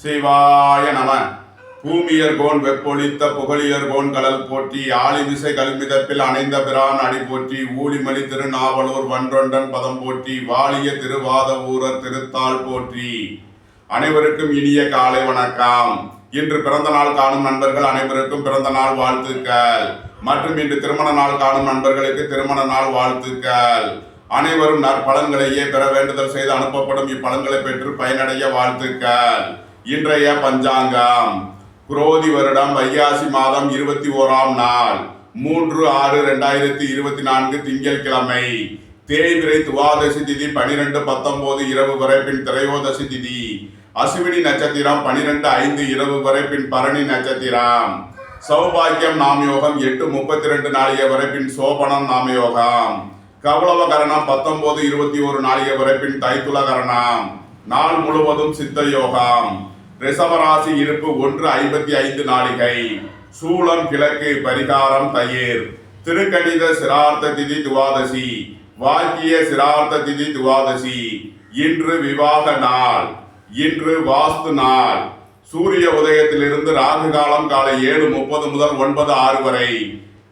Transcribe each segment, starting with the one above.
சிவாய நம. பூமியர்கோன் வெப்பொழித்த புகழியர்கோன் கடல் போற்றி ஆளிமிசை கல்மிதப்பில் அணைந்த பிரான் அடி போற்றி ஊழிமணி திருநாவலூர் வன்றொண்டன் பதம் போற்றி வாழிய திருவாத ஊரர் திருத்தாள் போற்றி. அனைவருக்கும் இனிய காலை வணக்கம். இன்று பிறந்த நாள் காணும் நண்பர்கள் அனைவருக்கும் பிறந்த நாள் வாழ்த்துக்கள் மற்றும் இன்று திருமண நாள் காணும் நண்பர்களுக்கு திருமண நாள் வாழ்த்துக்கள். அனைவரும் நற்பலன்களையே பெற வேண்டுதல் செய்து அனுப்பப்படும் இப்பலன்களை பெற்று பயனடைய வாழ்த்துக்கள். இன்றைய பஞ்சாங்கம் குரோதி வருடம் வைகாசி மாதம் 21ஆம் நாள் 3/6/2024 திங்கட்கிழமை. தேய்பிறை துவாதசி திதி 12-19 இரவு வரை, பின் திரையோதசி திதி. அசுவினி நட்சத்திரம் 12-5 இரவு வரை, பின் பரணி நட்சத்திரம். சௌபாக்கியம் நாமயோகம் 8:32 நாளிகை வரை, பின் சோபனம் நாமயோகம். கௌளவ கரணம் 19-21 நாளிகை வரை, பின் தைத்துள கரணம். நாள் முழுவதும் சித்த யோகம். ரிஷபராசி இருப்பு 1:55 நாளிகை. சூலம் கிழக்கு, பரிகாரம் தயிர். திருக்கணித சிரார்த்த திதி துவாதசி, வாக்கிய சிரார்த்த திதி துவாதசி. இன்று விவாக நாள், இன்று வாஸ்து நாள். சூரிய உதயத்திலிருந்து ராகு காலம் காலை 7:30 முதல் 9:06 வரை.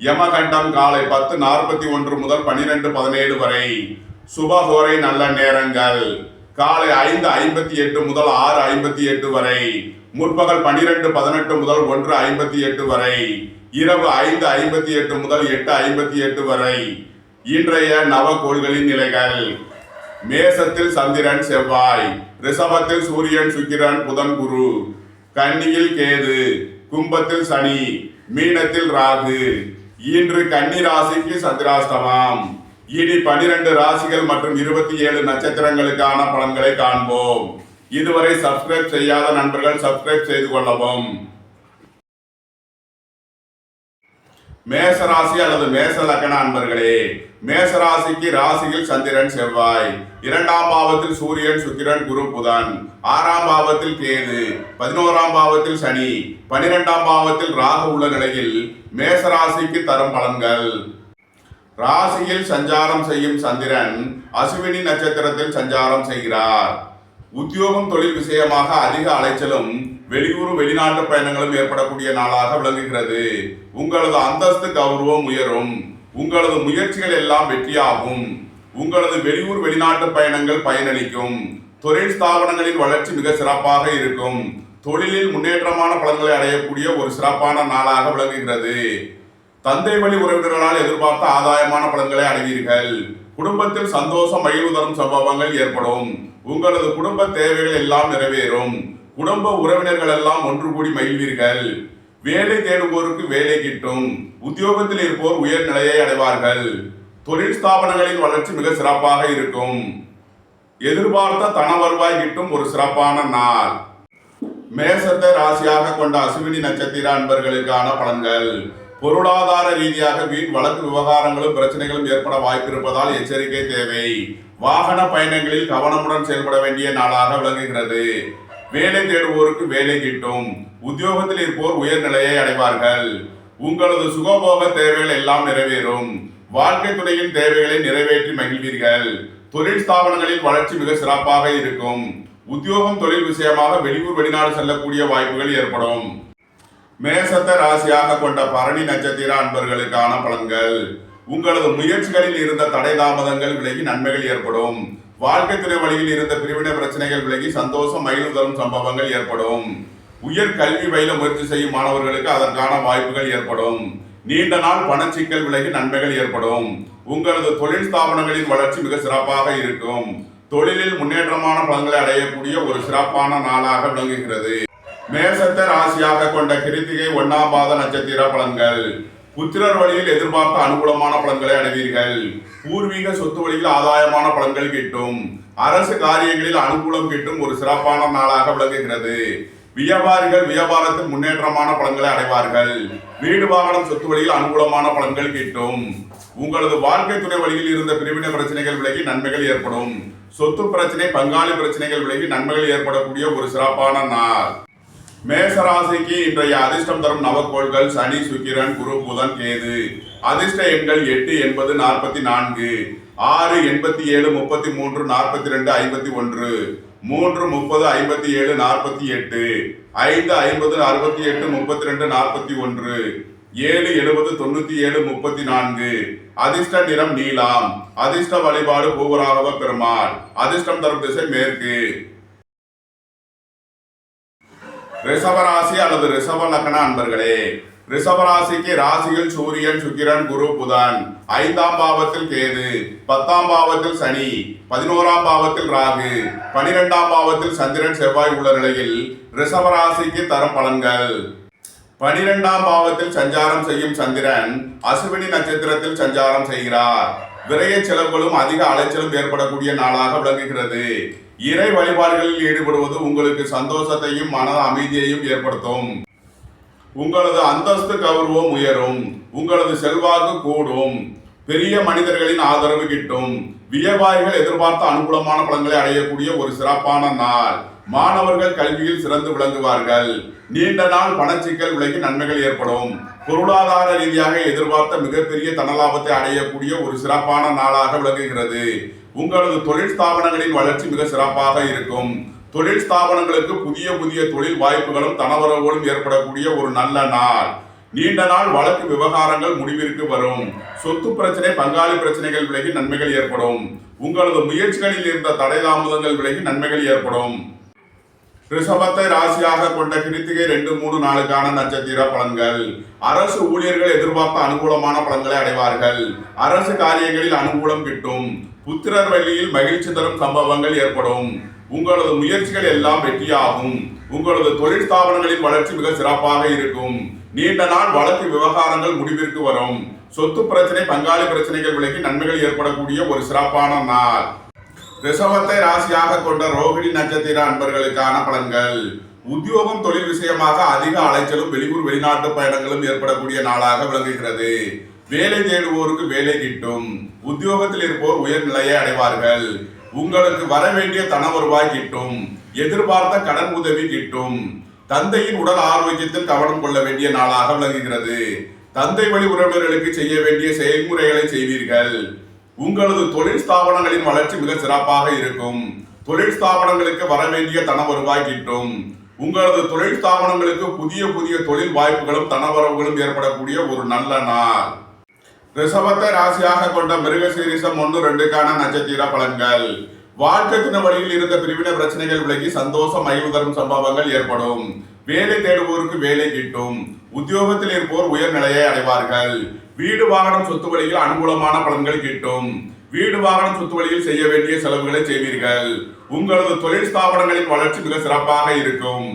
யமகண்டம் காலை 10:41 முதல் 12:17 வரை. சுபகோரை நல்ல நேரங்கள் காலை 5:58 முதல் 6:58 வரை. முற்பகல் 12:18 முதல் 1:58 வரை. இரவு 5:58 முதல் 8:58 வரை. இன்றைய நவகோள்களின் நிலைகள்: மேசத்தில் சந்திரன் செவ்வாய், ரிஷபத்தில் சூரியன் சுக்கிரன் புதன் குரு, கன்னியில் கேது, கும்பத்தில் சனி, மீனத்தில் ராகு. இன்று கன்னி ராசிக்கு சந்திராஷ்டமம். இனி 12 ராசிகள் மற்றும் 27 நட்சத்திரங்களுக்கான பலன்களை காண்போம். இதுவரை சப்ஸ்கிரைப் செய்யாத நண்பர்கள் சப்ஸ்கிரைப் செய்து கொள்ளவும். மேசராசி அல்லது மேச லக்ன அன்பர்களே, மேசராசிக்கு ராசியில் சந்திரன் செவ்வாய், 2ஆம் பாவத்தில் சூரியன் சுக்கிரன் குரு புதன், 6ஆம் பாவத்தில் கேது, 11ஆம் பாவத்தில் சனி, 12ஆம் பாவத்தில் ராகு உள்ள நிலையில் மேசராசிக்கு தரும் பலன்கள். ராசியில் சஞ்சாரம் செய்யும் சந்திரன் அசுவினி நட்சத்திரத்தில் சஞ்சாரம் செய்கிறார். உத்தியோகம் தொழில் விஷயமாக அதிக அலைச்சலும் வெளியூர் வெளிநாட்டு பயணங்களும் ஏற்படக்கூடிய நாளாக விளங்குகிறது. உங்களது அந்தஸ்து கௌரவம் உயரும். உங்களது முயற்சிகள் எல்லாம் வெற்றியாகும். உங்களது வெளியூர் வெளிநாட்டு பயணங்கள் பயனளிக்கும். தொழில் ஸ்தாபனங்களின் வளர்ச்சி மிக சிறப்பாக இருக்கும். தொழிலில் முன்னேற்றமான பலன்களை அடையக்கூடிய ஒரு சிறப்பான நாளாக விளங்குகிறது. தந்தை வழி உறவினர்களால் எதிர்பார்த்த ஆதாயமான பலன்களை அடைவீர்கள். குடும்பத்தில் சந்தோஷம் மகிழ்வு தரும் சம்பவங்கள் ஏற்படும். உங்களது குடும்ப தேவைகள் எல்லாம் நிறைவேறும். குடும்ப உறவினர்கள் எல்லாம் ஒன்று கூடி மகிழ்வீர்கள். வேலை தேடுவோருக்கு வேலை கிட்டும். உத்தியோகத்தில் இருப்போர் உயர் நிலையை அடைவார்கள். தொழில் ஸ்தாபனங்களின் வளர்ச்சி மிக சிறப்பாக இருக்கும். எதிர்பார்த்த தன வருவாய் கிட்டும் ஒரு சிறப்பான நாள். மேசத்தை ராசியாக கொண்ட அசுவினி நட்சத்திர அன்பர்களுக்கான பலன்கள்: பொருளாதார ரீதியாக வீண் வழக்கு விவகாரங்களும் பிரச்சனைகளும் ஏற்பட வாய்ப்பிருப்பதால் எச்சரிக்கை தேவை. வாகன பயணங்களில் கவனமுடன் செயல்பட வேண்டிய நாளாக விளங்குகிறது. வேலை தேடுவோருக்கு வேலை கிட்டும். உத்தியோகத்தில் இருப்போர் உயர்நிலையை அடைவார்கள். உங்களது சுகபோக தேவைகள் எல்லாம் நிறைவேறும். வாழ்க்கை துணையின் தேவைகளை நிறைவேற்றி மகிழ்வீர்கள். தொழில் ஸ்தாபனங்களில் வளர்ச்சி மிக சிறப்பாக இருக்கும். உத்தியோகம் தொழில் விஷயமாக வெளியூர் வெளிநாடு செல்லக்கூடிய வாய்ப்புகள் ஏற்படும். மேசத்தை ராசியாக கொண்ட பரணி நட்சத்திர அன்பர்களுக்கான பலன்கள்: உங்களது முயற்சிகளில் இருந்த தடை தாமதங்கள் விலகி நன்மைகள் ஏற்படும். வாழ்க்கை துறை வழியில் இருந்த பிரிவினை பிரச்சனைகள் விலகி சந்தோஷம் மகிழ்வு தரும் சம்பவங்கள் ஏற்படும். உயர் கல்வி பயில முயற்சி செய்யும் மாணவர்களுக்கு அதற்கான வாய்ப்புகள் ஏற்படும். நீண்ட நாள் பணச்சிக்கல் விலகி நன்மைகள் ஏற்படும். உங்களது தொழில் ஸ்தாபனங்களின் வளர்ச்சி மிக சிறப்பாக இருக்கும். தொழிலில் முன்னேற்றமான பலன்களை அடையக்கூடிய ஒரு சிறப்பான நாளாக விளங்குகிறது. மேசத்தை ராசியாக கொண்ட கிருத்திகை 1ஆம் பாத நட்சத்திர பலன்கள்: புத்திரர் வழியில் எதிர்பார்த்த அனுகூலமான பலன்களை அடைவீர்கள். பூர்வீக சொத்து வழியில் ஆதாயமான பலன்கள் கிட்டும். அரசு காரியங்களில் அனுகூலம் கிட்டும் ஒரு சிறப்பான நாளாக விளங்குகிறது. வியாபாரிகள் வியாபாரத்தில் முன்னேற்றமான பலன்களை அடைவார்கள். வீடு வாகனம் சொத்து வழியில் அனுகூலமான பலன்கள் கிட்டும். உங்களது வாழ்க்கை துணை வழியில் இருந்த பிரிவினை பிரச்சனைகள் விலகி நன்மைகள் ஏற்படும். சொத்து பிரச்சனை பங்காளி பிரச்சனைகள் விலகி நன்மைகள் ஏற்படக்கூடிய ஒரு சிறப்பான நாள். மேசராசிக்கு இன்றைய அதிர்ஷ்டம் தரும் நவக்கோள்கள் சனி, சுக்கிரன், குரு, புதன், கேது. அதிர்ஷ்ட எண்கள் 8, 80, 44, 6, 87, 33, 42, 51. 3 30 57 48, 5 50 68 32 41, 7 70 97 34. அதிர்ஷ்ட நிறம் நீலம். அதிர்ஷ்ட வழிபாடு பூவராகவ பெருமாள். அதிர்ஷ்டம் தரும் திசை மேற்கு. ரிஷபராசி அல்லது ரிஷப லக்ன அன்பர்களே, ரிஷபராசிக்கு ராசியில் சூரியன், சுக்கிரன், குரு, புதன், 5ஆம் பாவத்தில் கேது, 10ஆம் பாவத்தில் சனி, 11ஆம் பாவத்தில் ராகு, 12ஆம் பாவத்தில் சந்திரன், செவ்வாய் உள்ள நிலையில் ரிஷபராசிக்கு தரும் பலன்கள். 12ஆம் பாவத்தில் சஞ்சாரம் செய்யும் சந்திரன் அசுவினி நட்சத்திரத்தில் சஞ்சாரம் செய்கிறார். விரய செலவுகளும் அதிக அலைச்சலும் ஏற்படக்கூடிய நாளாக விளங்குகிறது. இறை வழிபாடுகளில் ஈடுபடுவது உங்களுக்கு சந்தோஷத்தையும் மன அமைதியையும் ஏற்படுத்தும். உங்களது அந்தஸ்து கௌரவம் உயரும். உங்களது செல்வாக்கு கூடும். பெரிய மனிதர்களின் ஆதரவு கிட்டும். வியாபாரிகள் எதிர்பார்த்த அனுகூலமான பலன்களை அடையக்கூடிய ஒரு சிறப்பான நாள். மாணவர்கள் கல்வியில் சிறந்து விளங்குவார்கள். நீண்ட நாள் பணச்சிக்கல் விலகி நன்மைகள் ஏற்படும். பொருளாதார ரீதியாக எதிர்பார்த்த மிகப்பெரிய தனலாபத்தை அடையக்கூடிய ஒரு சிறப்பான நாளாக விளங்குகிறது. உங்களது தொழில் ஸ்தாபனங்களின் வளர்ச்சி மிக சிறப்பாக இருக்கும். தொழில் ஸ்தாபனங்களுக்கு புதிய புதிய தொழில் வாய்ப்புகளும் தனவரவுகளும் ஏற்படக்கூடிய ஒரு நல்ல நாள். நீண்ட நாள் வழக்கு விவகாரங்கள் முடிவிற்கு வரும். சொத்து பிரச்சனை, பங்காளி பிரச்சனைகள் விலகி நன்மைகள் ஏற்படும். உங்களது முயற்சிகளில் இருந்த தடை தாமதங்கள் விலகி நன்மைகள் ஏற்படும். ரிஷபத்தை ராசியாக கொண்ட கிருத்திகை 2, 3 நாளுக்கான நட்சத்திர பலன்கள். அரசு ஊழியர்கள் எதிர்பார்த்த அனுகூலமான பலன்களை அடைவார்கள். அரசு காரியங்களில் அனுகூலம் கிட்டும். புத்திரர் வழியில் மகிழ்ச்சி தரும் சம்பவங்கள் ஏற்படும். உங்களது முயற்சிகள் எல்லாம் வெற்றியாகும். உங்களது தொழில் ஸ்தாபனங்களின் வளர்ச்சி மிக சிறப்பாக இருக்கும். நீண்ட நாள் வழக்கு விவகாரங்கள் முடிவிற்கு வரும். சொத்து பிரச்சனை, பங்காளி பிரச்சனைகள் விலகி நன்மைகள் ஏற்படக்கூடிய ஒரு சிறப்பான நாள். ரிஷபத்தை ராசியாக கொண்ட ரோகிணி நட்சத்திர அன்பர்களுக்கான பலன்கள். உத்தியோகம், தொழில் விஷயமாக அதிக அலைச்சலும் வெளியூர் வெளிநாட்டு பயணங்களும் ஏற்படக்கூடிய நாளாக விளங்குகிறது. வேலை தேடுவோருக்கு வேலை கிட்டும். உத்தியோகத்தில் இருப்போர் உயர்நிலையை அடைவார்கள். உங்களுக்கு வர வேண்டிய தன வருவாய் கிட்டும். எதிர்பார்த்த கடன் உதவி கிட்டும். தந்தையின் உடல் ஆரோக்கியத்தில் கவனம் கொள்ள வேண்டிய நாளாக விளங்குகிறது. தந்தை வழி உறவினர்களுக்கு செய்ய வேண்டிய செயல்முறைகளை செய்வீர்கள். உங்களது தொழில் ஸ்தாபனங்களின் வளர்ச்சி மிக சிறப்பாக இருக்கும். தொழில் ஸ்தாபனங்களுக்கு வர வேண்டிய தன வருவாய் கிட்டும். உங்களது தொழில் ஸ்தாபனங்களுக்கு புதிய புதிய தொழில் வாய்ப்புகளும் தனவரவுகளும் ஏற்படக்கூடிய ஒரு நல்ல நாள். ரிஷபத்தை ராசியாக கொண்ட மிருகசீரிஷம் 1, 2க்கான நட்சத்திர பலன்கள். வாழ்க்கத்தின வழியில் இருந்த பிரிவின பிரச்சனைகள் விலகி சந்தோஷம் மகிழ்வு தரும் சம்பவங்கள் ஏற்படும். வேலை தேடுவோருக்கு வேலை கிட்டும். உத்தியோகத்தில் இருப்போர் உயர்நிலையை அடைவார்கள். வீடு வாகனம் சொத்து வழியில் அனுகூலமான பலன்கள் கிட்டும். வீடு வாகனம் சொத்து வழியில் செய்ய வேண்டிய செலவுகளை செய்வீர்கள். உங்களது தொழில் ஸ்தாபனங்களின் வளர்ச்சி மிக சிறப்பாக இருக்கும்.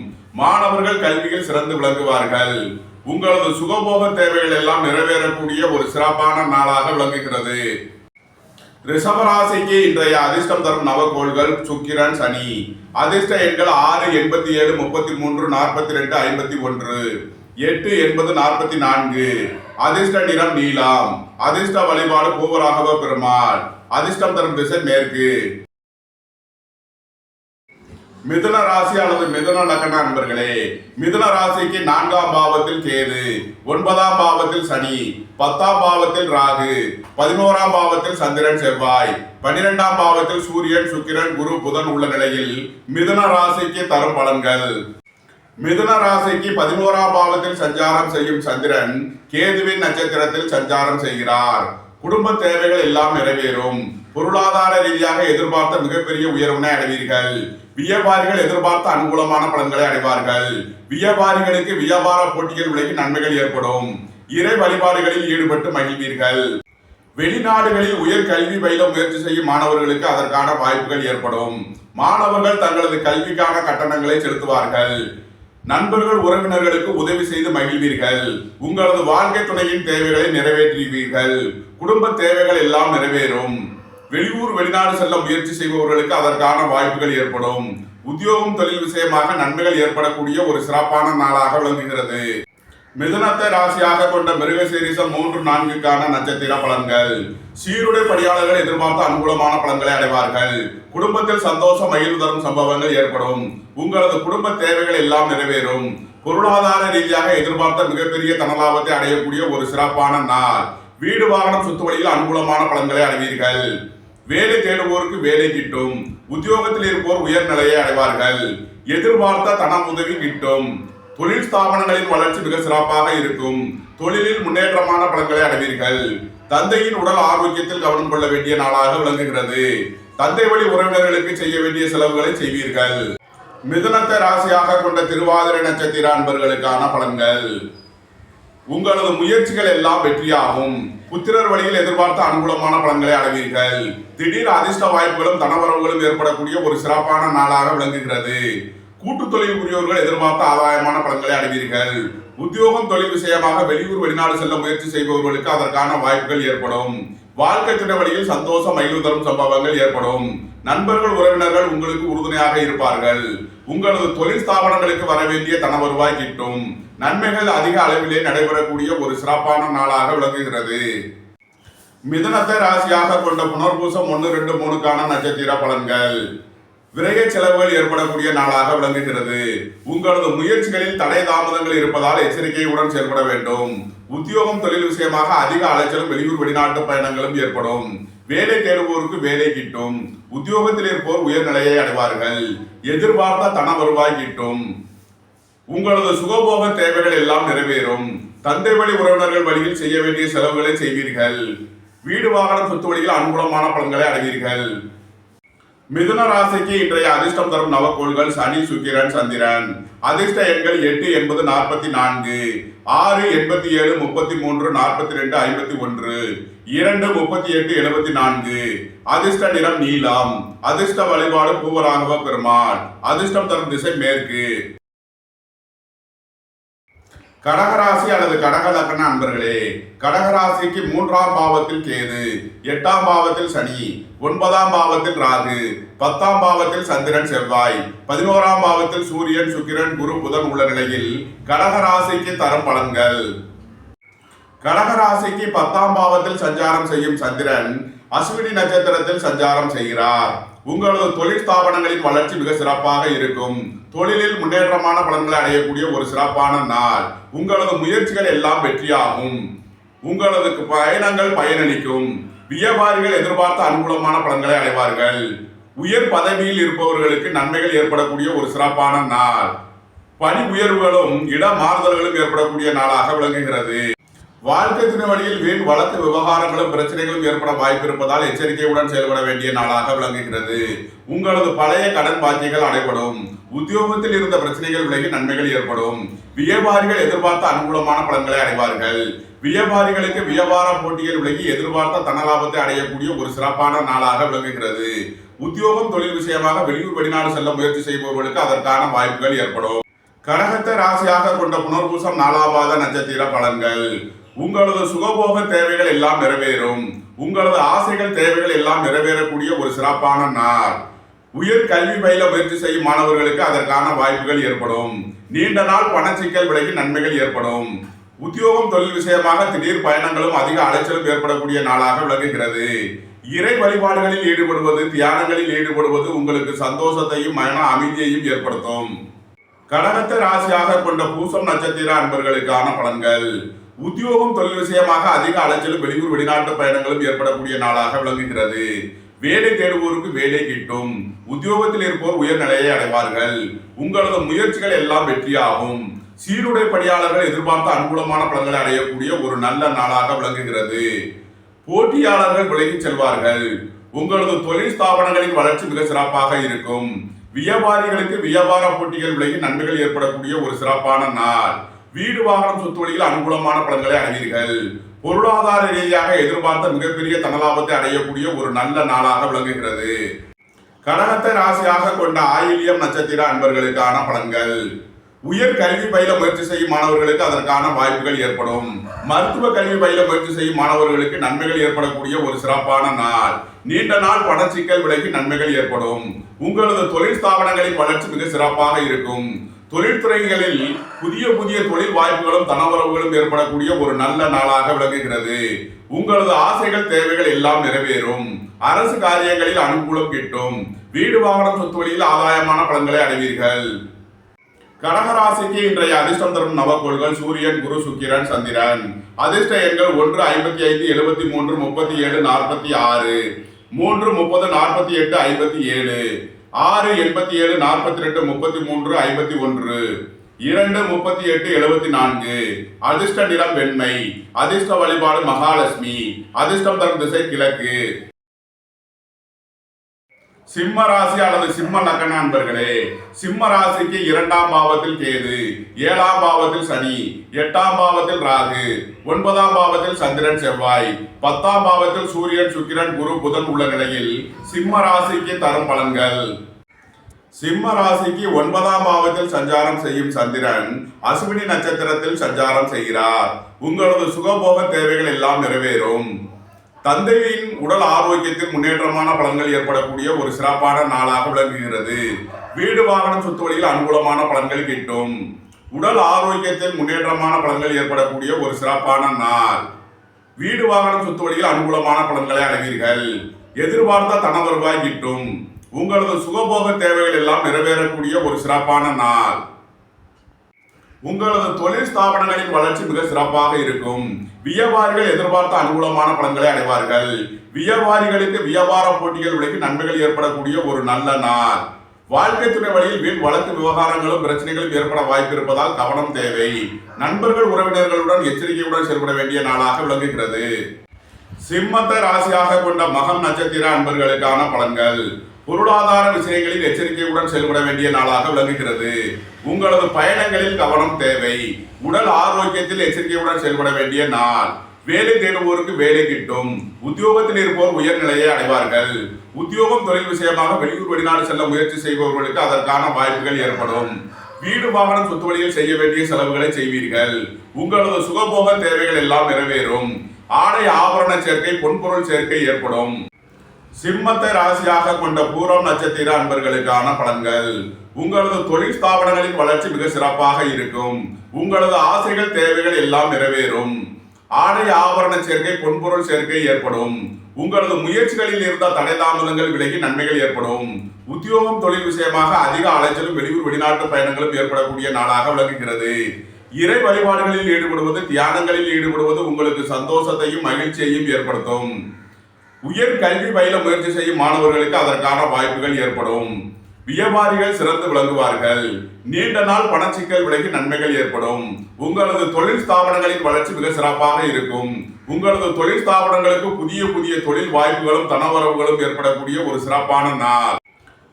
மாணவர்கள் கல்வியில் சிறந்து விளங்குவார்கள். உங்களது சுகபோக தேவைகள் எல்லாம் நிறைவேறக்கூடிய ஒரு சிறப்பான நாளாக விளங்குகிறது. ரிஷபராசிக்கு இன்றைய அதிர்ஷ்டம் தரும் நவகோள்கள் சுக்கிரன், சனி. அதிர்ஷ்ட எண்கள் 6, 87, 33, 42, 51, 8, 80, 44. அதிர்ஷ்ட நிறம் நீலம். அதிர்ஷ்ட வழிபாடு பூவராகவ பெருமாள். அதிர்ஷ்டம் தரும் திசை மேற்கு. மிதுன ராசி அல்லது மிதுன லக்ன அன்பர்களே, மிதுன ராசிக்கு 4ஆம் பாவத்தில் கேது, 9ஆம் பாவத்தில் சனி, 10ஆம் பாவத்தில் ராகு, 11ஆம் பாவத்தில் சந்திரன், செவ்வாய், 12ஆம் பாவத்தில் சூரியன், சுக்கிரன், குரு, புதன் உள்ள நிலையில் மிதுன ராசிக்கு தரும் பலன்கள். மிதுன ராசிக்கு 11ஆம் பாவத்தில் சஞ்சாரம் செய்யும் சந்திரன் கேதுவின் நட்சத்திரத்தில் சஞ்சாரம் செய்கிறார். குடும்ப தேவைகள் எல்லாம் நிறைவேறும். பொருளாதார ரீதியாக எதிர்பார்த்த மிகப்பெரிய உயர்வினை அடைவீர்கள். வியாபாரிகள் எதிர்பார்த்த அனுகூலமான பலன்களை அடைவார்கள். வியாபாரிகளுக்கு வியாபார போட்டிகள் விலகி நன்மைகள் ஏற்படும். இறை வழிபாடுகளில் ஈடுபட்டு மகிழ்வீர்கள். வெளிநாடுகளில் உயர் கல்வி பயில முயற்சி செய்யும் மாணவர்களுக்கு அதற்கான வாய்ப்புகள் ஏற்படும். மாணவர்கள் தங்களது கல்விக்கான கட்டணங்களை செலுத்துவார்கள். நண்பர்கள் உறவினர்களுக்கு உதவி செய்து மகிழ்வீர்கள். உங்களது வாழ்க்கை துணையின் தேவைகளை நிறைவேற்றுவீர்கள். குடும்ப தேவைகள் எல்லாம் நிறைவேறும். வெளியூர் வெளிநாடு செல்ல முயற்சி செய்பவர்களுக்கு அதற்கான வாய்ப்புகள் ஏற்படும். உத்தியோகம், தொழில் விஷயமாக நன்மைகள் ஏற்படக்கூடிய ஒரு சிறப்பான நாளாக விளங்குகிறது. மிதுனத்தை ராசியாக கொண்ட மிருகசீரிஷம் 3, 4க்கான நட்சத்திர பலன்கள். சீருடை பணியாளர்கள் எதிர்பார்த்த அனுகூலமான பலன்களை அடைவார்கள். குடும்பத்தில் சந்தோஷம் மகிழ்வு தரும் சம்பவங்கள் ஏற்படும். உங்களது குடும்ப தேவைகள் எல்லாம் நிறைவேறும். பொருளாதார ரீதியாக எதிர்பார்த்த மிகப்பெரிய தனலாபத்தை அடையக்கூடிய ஒரு சிறப்பான நாள். வீடு வாகனம் சொத்து வழியில் அனுகூலமான பலன்களை அடைவீர்கள். வேலை தேடுவோருக்கு வேலை கிட்டும். உத்தியோகத்தில் இருப்போர் உயர்நிலையை அடைவார்கள். எதிர்பார்த்த தன உதவி கிட்டும். தொழில் ஸ்தாபனங்களின் வளர்ச்சி மிக சிறப்பாக இருக்கும். தொழிலில் முன்னேற்றமான பலன்களை அடைவீர்கள். தந்தையின் உடல் ஆரோக்கியத்தில் கவனம் கொள்ள வேண்டிய நாளாக விளங்குகிறது. தந்தை வழி உறவினர்களுக்கு செய்ய வேண்டிய செலவுகளை செய்வீர்கள். மிதுனத்தை ராசியாக கொண்ட திருவாதிரை நட்சத்திர அன்பர்களுக்கான பலன்கள். உங்களது முயற்சிகள் எல்லாம் வெற்றியாகும். புத்திரர் வழியில் எதிர்பார்த்த அனுகூலமான பலன்களை அடைவீர்கள். திடீர் அதிர்ஷ்ட வாய்ப்புகளும் தனவரவுகளும் ஏற்படக்கூடிய ஒரு சிறப்பான நாளாக விளங்குகிறது. கூட்டு தொழில் புரியோர்கள் எதிர்பார்த்த ஆதாயமான பலன்களை அடைவீர்கள். உத்தியோகம் தொழில் விஷயமாக வெளியூர் வெளிநாடு செல்ல முயற்சி செய்பவர்களுக்கு அதற்கான வாய்ப்புகள் ஏற்படும். வாழ்க்கை துணை வழியில் சந்தோஷம் மகிழ்வு தரும் சம்பவங்கள் ஏற்படும். நண்பர்கள் உறவினர்கள் உங்களுக்கு உறுதுணையாக இருப்பார்கள். உங்களது தொழில் ஸ்தாபனங்களுக்கு வர வேண்டிய தன வருவாய் கிட்டும். நன்மைகள் அதிக அளவிலே நடைபெறக்கூடிய ஒரு சிறப்பான நாளாக விளங்குகிறது. மிதுனத்தை ராசியாக கொண்ட புனர்பூசம் 1, 2, 3க்கான நட்சத்திர பலன்கள். விரைய செலவுகள் ஏற்படக்கூடிய நாளாக விளங்குகிறது. உங்களது முயற்சிகளில் தடை தாமதங்கள் இருப்பதால் எச்சரிக்கையுடன் செயல்பட வேண்டும். உத்தியோகம் தொழில் விஷயமாக அதிக அலைச்சலும் வெளியூர் வெளிநாட்டு பயணங்களும் ஏற்படும். வேலை தேடுவோருக்கு வேலை கிட்டும். உத்தியோகத்தில் இருப்போர் உயர்நிலையை அடைவார்கள். எதிர்பார்த்த தன வருவாய் கிட்டும். உங்களது சுகபோக தேவைகள் எல்லாம் நிறைவேறும். தந்தை வழி உறவினர்கள் வழியில் செய்ய வேண்டிய செலவுகளை செய்வீர்கள். வீடு வாகனம் சொத்து வழியில் அனுகூலமான பலன்களை அடைவீர்கள். மிதுன ராசிக்கு இன்றைய அதிர்ஷ்டம் தரும் நவக்கோள்கள் சனி, சுக்கிரன், சந்திரன். அதிர்ஷ்ட எண்கள் 8, 80, 44, 6, 87, 33, 42, 51, 2, 38, 74. அதிர்ஷ்ட நிறம் நீலம். அதிர்ஷ்ட வழிபாடு பூவராகவ பெருமாள். அதிர்ஷ்டம் தரும் திசை மேற்கு. கடகராசி அல்லது கடக லக்ன அன்பர்களே, கடகராசிக்கு 3ஆம் பாவத்தில் கேது, 8ஆம் பாவத்தில் சனி, 9ஆம் பாவத்தில் ராகு, 10ஆம் பாவத்தில் சந்திரன் செவ்வாய், 11ஆம் பாவத்தில் சூரியன் சுக்கிரன் குரு புதன் உள்ள நிலையில் கடகராசிக்கு தரும் பலன்கள். கடகராசிக்கு 10ஆம் பாவத்தில் சஞ்சாரம் செய்யும் சந்திரன் அஸ்வினி நட்சத்திரத்தில் சஞ்சாரம் செய்கிறார். உங்களது தொழில் ஸ்தாபனங்களின் வளர்ச்சி மிக சிறப்பாக இருக்கும். தொழிலில் முன்னேற்றமான பலன்களை அடையக்கூடிய ஒரு சிறப்பான நாள். உங்களது முயற்சிகள் எல்லாம் வெற்றியாகும். உங்களது பயணங்கள் பயனளிக்கும். வியாபாரிகள் எதிர்பார்த்த அனுகூலமான பலன்களை அடைவார்கள். உயர் பதவியில் இருப்பவர்களுக்கு நன்மைகள் ஏற்படக்கூடிய ஒரு சிறப்பான நாள். பணி உயர்வுகளும் இட மாறுதல்களும் ஏற்படக்கூடிய நாளாக விளங்குகிறது. வாழ்க்கை துணை வழியில் வீண் வழக்கு விவகாரங்களும் பிரச்சனைகளும் ஏற்பட வாய்ப்பு இருப்பதால் எச்சரிக்கையுடன் செயல்பட வேண்டிய நாளாக விளங்குகிறது. உங்களது பழைய கடன் பாக்கியங்கள் அடைபடும். உத்தியோகத்தில் இருந்த பிரச்சனைகள் விலகி நன்மைகள் ஏற்படும். வியாபாரிகள் எதிர்பார்த்த அனுகூலமான பலன்களை அடைவார்கள். வியாபாரிகளுக்கு வியாபார போட்டிகள் விலகி எதிர்பார்த்த தனலாபத்தை அடையக்கூடிய ஒரு சிறப்பான நாளாக விளங்குகிறது. உத்தியோகம் தொழில் விஷயமாக வெளியூர் வெளிநாடு செல்ல முயற்சி செய்பவர்களுக்கு அதற்கான வாய்ப்புகள் ஏற்படும். கடகத்தை ராசியாக கொண்ட புனர்பூசம் 4ஆம் பாத நட்சத்திர பலன்கள். உங்களது சுகபோக தேவைகள் எல்லாம் நிறைவேறும். உங்களது ஆசைகள் தேவைகள் எல்லாம் நிறைவேறக்கூடிய ஒரு சிறப்பான நாள். உயர் கல்வி பயில முயற்சி செய்யும் மாணவர்களுக்கு அதற்கான வாய்ப்புகள் ஏற்படும். நீண்ட நாள் பணச்சிக்கல் விலகி நன்மைகள் ஏற்படும். உத்தியோகம் தொழில் விஷயமாக திடீர் பயணங்களும் அதிக அலைச்சலும் ஏற்படக்கூடிய நாளாக விளங்குகிறது. இறை வழிபாடுகளில் ஈடுபடுவது, தியானங்களில் ஈடுபடுவது உங்களுக்கு சந்தோஷத்தையும் மன அமைதியையும் ஏற்படுத்தும். கடகத்தை ராசியாக கொண்ட பூசம் நட்சத்திர அன்பர்களுக்கான பலன்கள். உத்தியோகம் தொழில் விஷயமாக அதிக அலைச்சலும் வெளியூர் வெளிநாட்டு பயணங்களும் ஏற்படக்கூடிய நாளாக விளங்குகிறது. வேலை தேடுவோருக்கு வேலை கிட்டும். உத்தியோகத்தில் இருப்போர் உயர்நிலையை அடைவார்கள். உங்களது முயற்சிகள் எல்லாம் வெற்றியாகும். சீருடை பணியாளர்கள் எதிர்பார்த்த அனுகூலமான பலன்களை அடையக்கூடிய ஒரு நல்ல நாளாக விளங்குகிறது. போட்டியாளர்கள் விலகிச் செல்வார்கள். உங்களது தொழில் ஸ்தாபனங்களின் வளர்ச்சி மிக சிறப்பாக இருக்கும். வியாபாரிகளுக்கு வியாபார போட்டிகள் விலகி நன்மைகள் ஏற்படக்கூடிய ஒரு சிறப்பான நாள். வீடு வாகனம் சொத்து வழியில் அனுகூலமான பலன்களை அடைவீர்கள். பொருளாதார ரீதியாக எதிர்பார்த்த மிகப்பெரிய தனலாபத்தை அடையக்கூடிய ஒரு நல்ல நாளாக விளங்குகிறது. கடகத்தை ராசியாக கொண்ட ஆயில்யம் நட்சத்திர அன்பர்களுக்கான பலன்கள். உயர் கல்வி பயில முயற்சி செய்யும் மாணவர்களுக்கு அதற்கான வாய்ப்புகள் ஏற்படும். மருத்துவ கல்வி பயில முயற்சி செய்யும் மாணவர்களுக்கு நன்மைகள் ஏற்படக்கூடிய ஒரு சிறப்பான நாள். நீண்ட நாள் பணச்சிக்கல் விலகி நன்மைகள் ஏற்படும். உங்களது தொழில் ஸ்தாபனங்களின் வளர்ச்சி மிக சிறப்பாக இருக்கும். தொழில்துறைகளில் புதிய புதிய தொழில் வாய்ப்புகளும் தனவரவுகளும் ஏற்படக்கூடிய ஒரு நல்ல நாளாக விளங்குகிறது. உங்களது ஆசைகள் தேவைகள் எல்லாம் நிறைவேறும். அரசு காரியங்களில் அனுகூலம் கிட்டும். வீடு வாகனம் சொத்து வழியில் ஆதாயமான பலன்களை அடைவீர்கள். கடகராசிக்கு இன்றைய அதிர்ஷ்டம் தரும் நவக்கோள்கள் சூரியன் குரு சுக்கிரன் சந்திரன். அதிர்ஷ்ட எண்கள் 1, 55, 73, 37, 46. 3 30 48 57, 6 87 42 33 51, 2 38 74. அதிர்ஷ்ட நிறம் வெண்மை. அதிர்ஷ்ட வழிபாடு மகாலட்சுமி. அதிர்ஷ்டம் தரும் திசை கிழக்கு. சிம்ம ராசி அல்லது சிம்ம லக்ன அன்பர்களே, சிம்ம ராசிக்கு 2ஆம் பாவத்தில் கேது, 7ஆம் பாவத்தில் சனி, 8ஆம் பாவத்தில் ராகு, 9ஆம் பாவத்தில் சந்திரன் செவ்வாய், 10ஆம் பாவத்தில் சூரியன் சுக்கிரன் குரு புதன் உள்ள நிலையில் சிம்ம ராசிக்கு தரும் பலன்கள். சிம்ம ராசிக்கு 9ஆம் பாவத்தில் சஞ்சாரம் செய்யும் சந்திரன் அசுவினி நட்சத்திரத்தில் சஞ்சாரம் செய்கிறார். உங்களது சுகபோக தேவைகள் எல்லாம் நிறைவேறும். தந்தையின் உடல் ஆரோக்கியத்தில் முன்னேற்றமான பலன்கள் ஏற்படக்கூடிய ஒரு சிறப்பான நாளாக விளங்குகிறது. வீடு வாகனம் சொத்து வழியில் அனுகூலமான பலன்கள் கிட்டும். உடல் ஆரோக்கியத்தில் முன்னேற்றமான பலன்கள் ஏற்படக்கூடிய ஒரு சிறப்பான நாள். வீடு வாகனம் சொத்து வழியில் அனுகூலமான பலன்களை அடைவீர்கள். எதிர்பார்த்த தன வருவாய் கிட்டும். உங்களது சுகபோக தேவைகள் எல்லாம் நிறைவேறக்கூடிய ஒரு சிறப்பான நாள். உங்களது தொழில் ஸ்தாபனங்களின் வளர்ச்சி மிக சிறப்பாக இருக்கும். வியாபாரிகள் எதிர்பார்த்த அனுகூலமான பலன்களை அடைவார்கள். வியாபாரிகளுக்கு வியாபார போட்டிகள் விலகி நன்மைகள் ஏற்படக்கூடிய ஒரு நல்ல நாள். வாழ்க்கை துணை வழியில் வீண் வழக்கு விவகாரங்களும் பிரச்சனைகளும் ஏற்பட வாய்ப்பு இருப்பதால் கவனம் தேவை. நண்பர்கள் உறவினர்களுடன் எச்சரிக்கையுடன் செயல்பட வேண்டிய நாளாக விளங்குகிறது. சிம்மத்தை ராசியாக கொண்ட மகம் நட்சத்திர அன்பர்களுக்கான பலன்கள். பொருளாதார விஷயங்களில் எச்சரிக்கையுடன் செயல்பட வேண்டிய நாளாக விளங்குகிறது. உங்களது பயணங்களில் கவனம் தேவை. உடல் ஆரோக்கியத்தில் எச்சரிக்கையுடன் செயல்பட வேண்டிய நாள். வேலை தேடுவோருக்கு வேலை கிட்டும். உத்தியோகத்தில் இருப்போர் உயர்நிலையை அடைவார்கள். உத்தியோகம் தொழில் விஷயமாக வெளியூர் வெளிநாடு செல்ல முயற்சி செய்பவர்களுக்கு அதற்கான வாய்ப்புகள் ஏற்படும். வீடு வாகனம் சொத்து வழியில் செய்ய வேண்டிய செலவுகளை செய்வீர்கள். உங்களது சுகபோக தேவைகள் எல்லாம் நிறைவேறும். ஆடை ஆபரண சேர்க்கை பொன்பொருள் சேர்க்கை ஏற்படும். சிம்மத்தை ராசியாக கொண்ட பூரம் நட்சத்திர அன்பர்களுக்கான பலன்கள். உங்களது தொழில் ஸ்தாபனங்களின் வளர்ச்சி மிக சிறப்பாக இருக்கும். உங்களது ஆசைகள் தேவைகள் எல்லாம் நிறைவேறும். ஆடை ஆபரண சேர்க்கை பொன்பொருள் சேர்க்கை ஏற்படும். உங்களது முயற்சிகளில் இருந்த தடை தாமதங்கள் விலகி நன்மைகள் ஏற்படும். உத்தியோகம் தொழில் விஷயமாக அதிக அலைச்சலும் வெளியூர் வெளிநாட்டு பயணங்களும் ஏற்படக்கூடிய நாளாக விளங்குகிறது. இறை வழிபாடுகளில் ஈடுபடுவது தியானங்களில் ஈடுபடுவது உங்களுக்கு சந்தோஷத்தையும் மகிழ்ச்சியையும் ஏற்படுத்தும். உயர் கல்வி பயில முயற்சி செய்யும் மாணவர்களுக்கு அதற்கான வாய்ப்புகள் ஏற்படும். வியாபாரிகள் சிறந்து விளங்குவார்கள். நீண்ட நாள் பணச்சிக்கல் விலகி நன்மைகள் ஏற்படும். உங்களது தொழில் ஸ்தாபனங்களின் வளர்ச்சி மிக சிறப்பாக இருக்கும். உங்களது தொழில் ஸ்தாபனங்களுக்கு புதிய புதிய தொழில் வாய்ப்புகளும் தனவரவுகளும் ஏற்படக்கூடிய ஒரு சிறப்பான நாள்.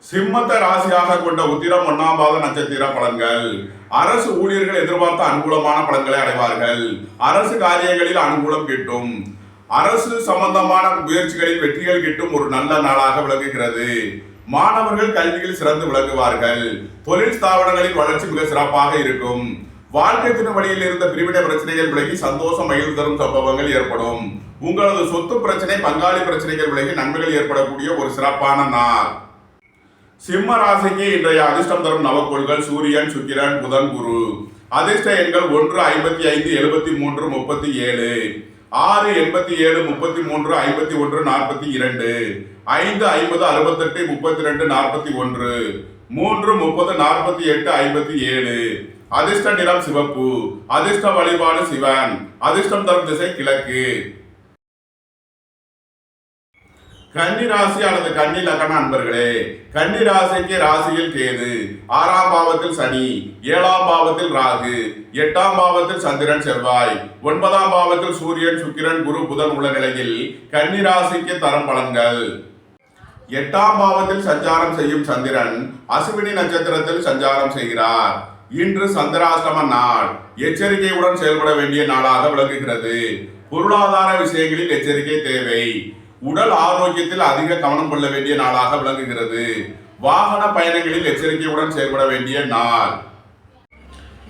சிம்மத்தை ராசியாக கொண்ட உத்திரம் 1ஆம் பாத நட்சத்திர பலன்கள். அரசு ஊழியர்கள் எதிர்பார்த்த அனுகூலமான பலன்களை அடைவார்கள். அரசு காரியங்களில் அனுகூலம் கிட்டும். அரசு சம்பந்தமான முயற்சிகளில் வெற்றிகள் கிட்டும் ஒரு நல்ல நாளாக விளங்குகிறது. மாணவர்கள் கல்வியில் சிறந்து விளங்குவார்கள். தொழில் ஸ்தாபனங்களின் வளர்ச்சி மிக சிறப்பாக இருக்கும். வாழ்க்கை துணை வழியில் இருந்த பிரிவினை பிரச்சனைகள் விலகி சந்தோஷம் மகிழ்வு தரும் சம்பவங்கள் ஏற்படும். உங்களது சொத்து பிரச்சனை பங்காளி பிரச்சனைகள் விலகி நன்மைகள் ஏற்படக்கூடிய ஒரு சிறப்பான நாள். சிம்ம ராசிக்கு இன்றைய அதிர்ஷ்டம் தரும் நவக்கோள்கள் சூரியன் சுக்கிரன் புதன் குரு. அதிர்ஷ்ட எண்கள் 1 55 73 37, 6 87 33 51 42, 5 50 68 32 41, 3 30 48 57. அதிர்ஷ்ட நிறம் சிவப்பு. அதிர்ஷ்ட வழிபாடு சிவன். அதிர்ஷ்டம் தரும் திசை கிழக்கு. கன்னி ராசி அல்லது கன்னி லக்ன அன்பர்களே, கன்னி ராசிக்கு ராசியில் கேது, 6ஆம் பாவத்தில் சனி, 7ஆம் பாவத்தில் ராகு, 8ஆம் பாவத்தில் சந்திரன் செவ்வாய், 9ஆம் பாவத்தில் சூரியன் சுக்கிரன் குரு புதன் உள்ள நிலையில் கன்னி ராசிக்கு தரும் பலன்கள். 8ஆம் பாவத்தில் சஞ்சாரம் செய்யும் சந்திரன் அசுவினி நட்சத்திரத்தில் சஞ்சாரம் செய்கிறார். இன்று சந்திராஷ்டம நாள். எச்சரிக்கையுடன் செயல்பட வேண்டிய நாளாக விளங்குகிறது. பொருளாதார விஷயங்களில் எச்சரிக்கை தேவை. உடல் ஆரோக்கியத்தில் அதிக கவனம் கொள்ள வேண்டிய நாளாக விளங்குகிறது. வாகன பயணங்களில் எச்சரிக்கையுடன் செயல்பட வேண்டிய நாள்.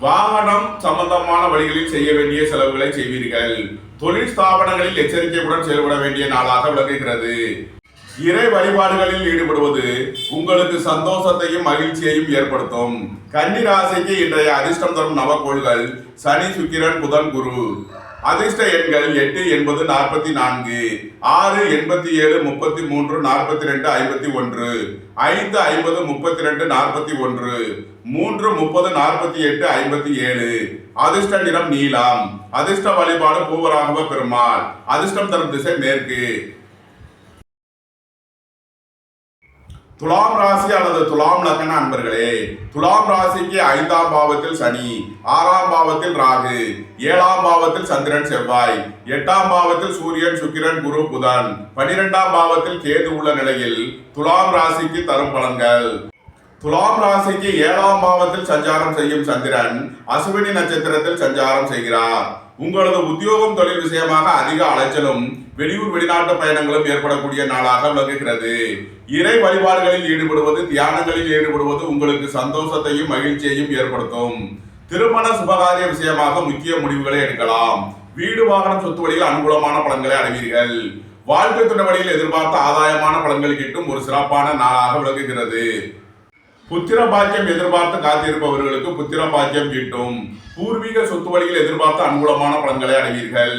வாகனம் சம்பந்தமான வழிகளில் செய்ய வேண்டிய செலவுகளை செய்வீர்கள். தொழில் ஸ்தாபனங்களில் எச்சரிக்கையுடன் செயல்பட வேண்டிய நாளாக விளங்குகிறது. இறை வழிபாடுகளில் ஈடுபடுவது உங்களுக்கு சந்தோஷத்தையும் மகிழ்ச்சியையும் ஏற்படுத்தும். கன்னி ராசிக்கு இன்றைய அதிர்ஷ்டம் தரும் நவக்கோள்கள் சனி சுக்கிரன் புதன் குரு. அதிர்ஷ்ட எண்கள் 8 80 44, 6 87 33 42 51, 5 50 32 41, 3 30 48 57. அதிர்ஷ்ட நிறம் நீலம். அதிர்ஷ்ட வழிபாடு பூவராகவ பெருமாள். அதிர்ஷ்டம் தரும் திசை மேற்கு. துலாம் ராசி அல்லது துலாம் லக்ன அன்பர்களே, துலாம் ராசிக்கு 5ஆம் பாவத்தில் சனி, 6ஆம் பாவத்தில் ராகு, 7ஆம் பாவத்தில் சந்திரன் செவ்வாய், 8ஆம் பாவத்தில் சூரியன் சுக்கிரன் குரு புதன், 12ஆம் பாவத்தில் கேது உள்ள நிலையில் துலாம் ராசிக்கு தரும் பலன்கள். துலாம் ராசிக்கு 7ஆம் பாவத்தில் சஞ்சாரம் செய்யும் சந்திரன் அசுவினி நட்சத்திரத்தில் சஞ்சாரம் செய்கிறார். உங்களது உத்தியோகம் தொழில் விஷயமாக அதிக அலைச்சலும் வெளியூர் வெளிநாட்டு பயணங்களும் ஏற்படக்கூடிய நாளாக விளங்குகிறது. இறை வழிபாடுகளில் ஈடுபடுவது, தியானங்களில் ஈடுபடுவது உங்களுக்கு சந்தோஷத்தையும் மகிழ்ச்சியையும் ஏற்படுத்தும். திருமண சுபகாரிய விஷயமாக முக்கிய முடிவுகளை எடுக்கலாம். வீடு வாகனம் சொத்து வழியில் அனுகூலமான பலன்களை அடைவீர்கள். வாழ்க்கை துணை வழியில் எதிர்பார்த்த ஆதாயமான பலன்கள் கிட்டும் ஒரு சிறப்பான நாளாக விளங்குகிறது. புத்திர பாக்கியம் எதிர்பார்த்து காத்திருப்பவர்களுக்கு புத்திர பாக்கியம் கிட்டும். பூர்வீக சொத்து வழியில் எதிர்பார்த்த அனுகூலமான பலன்களை அடைவீர்கள்.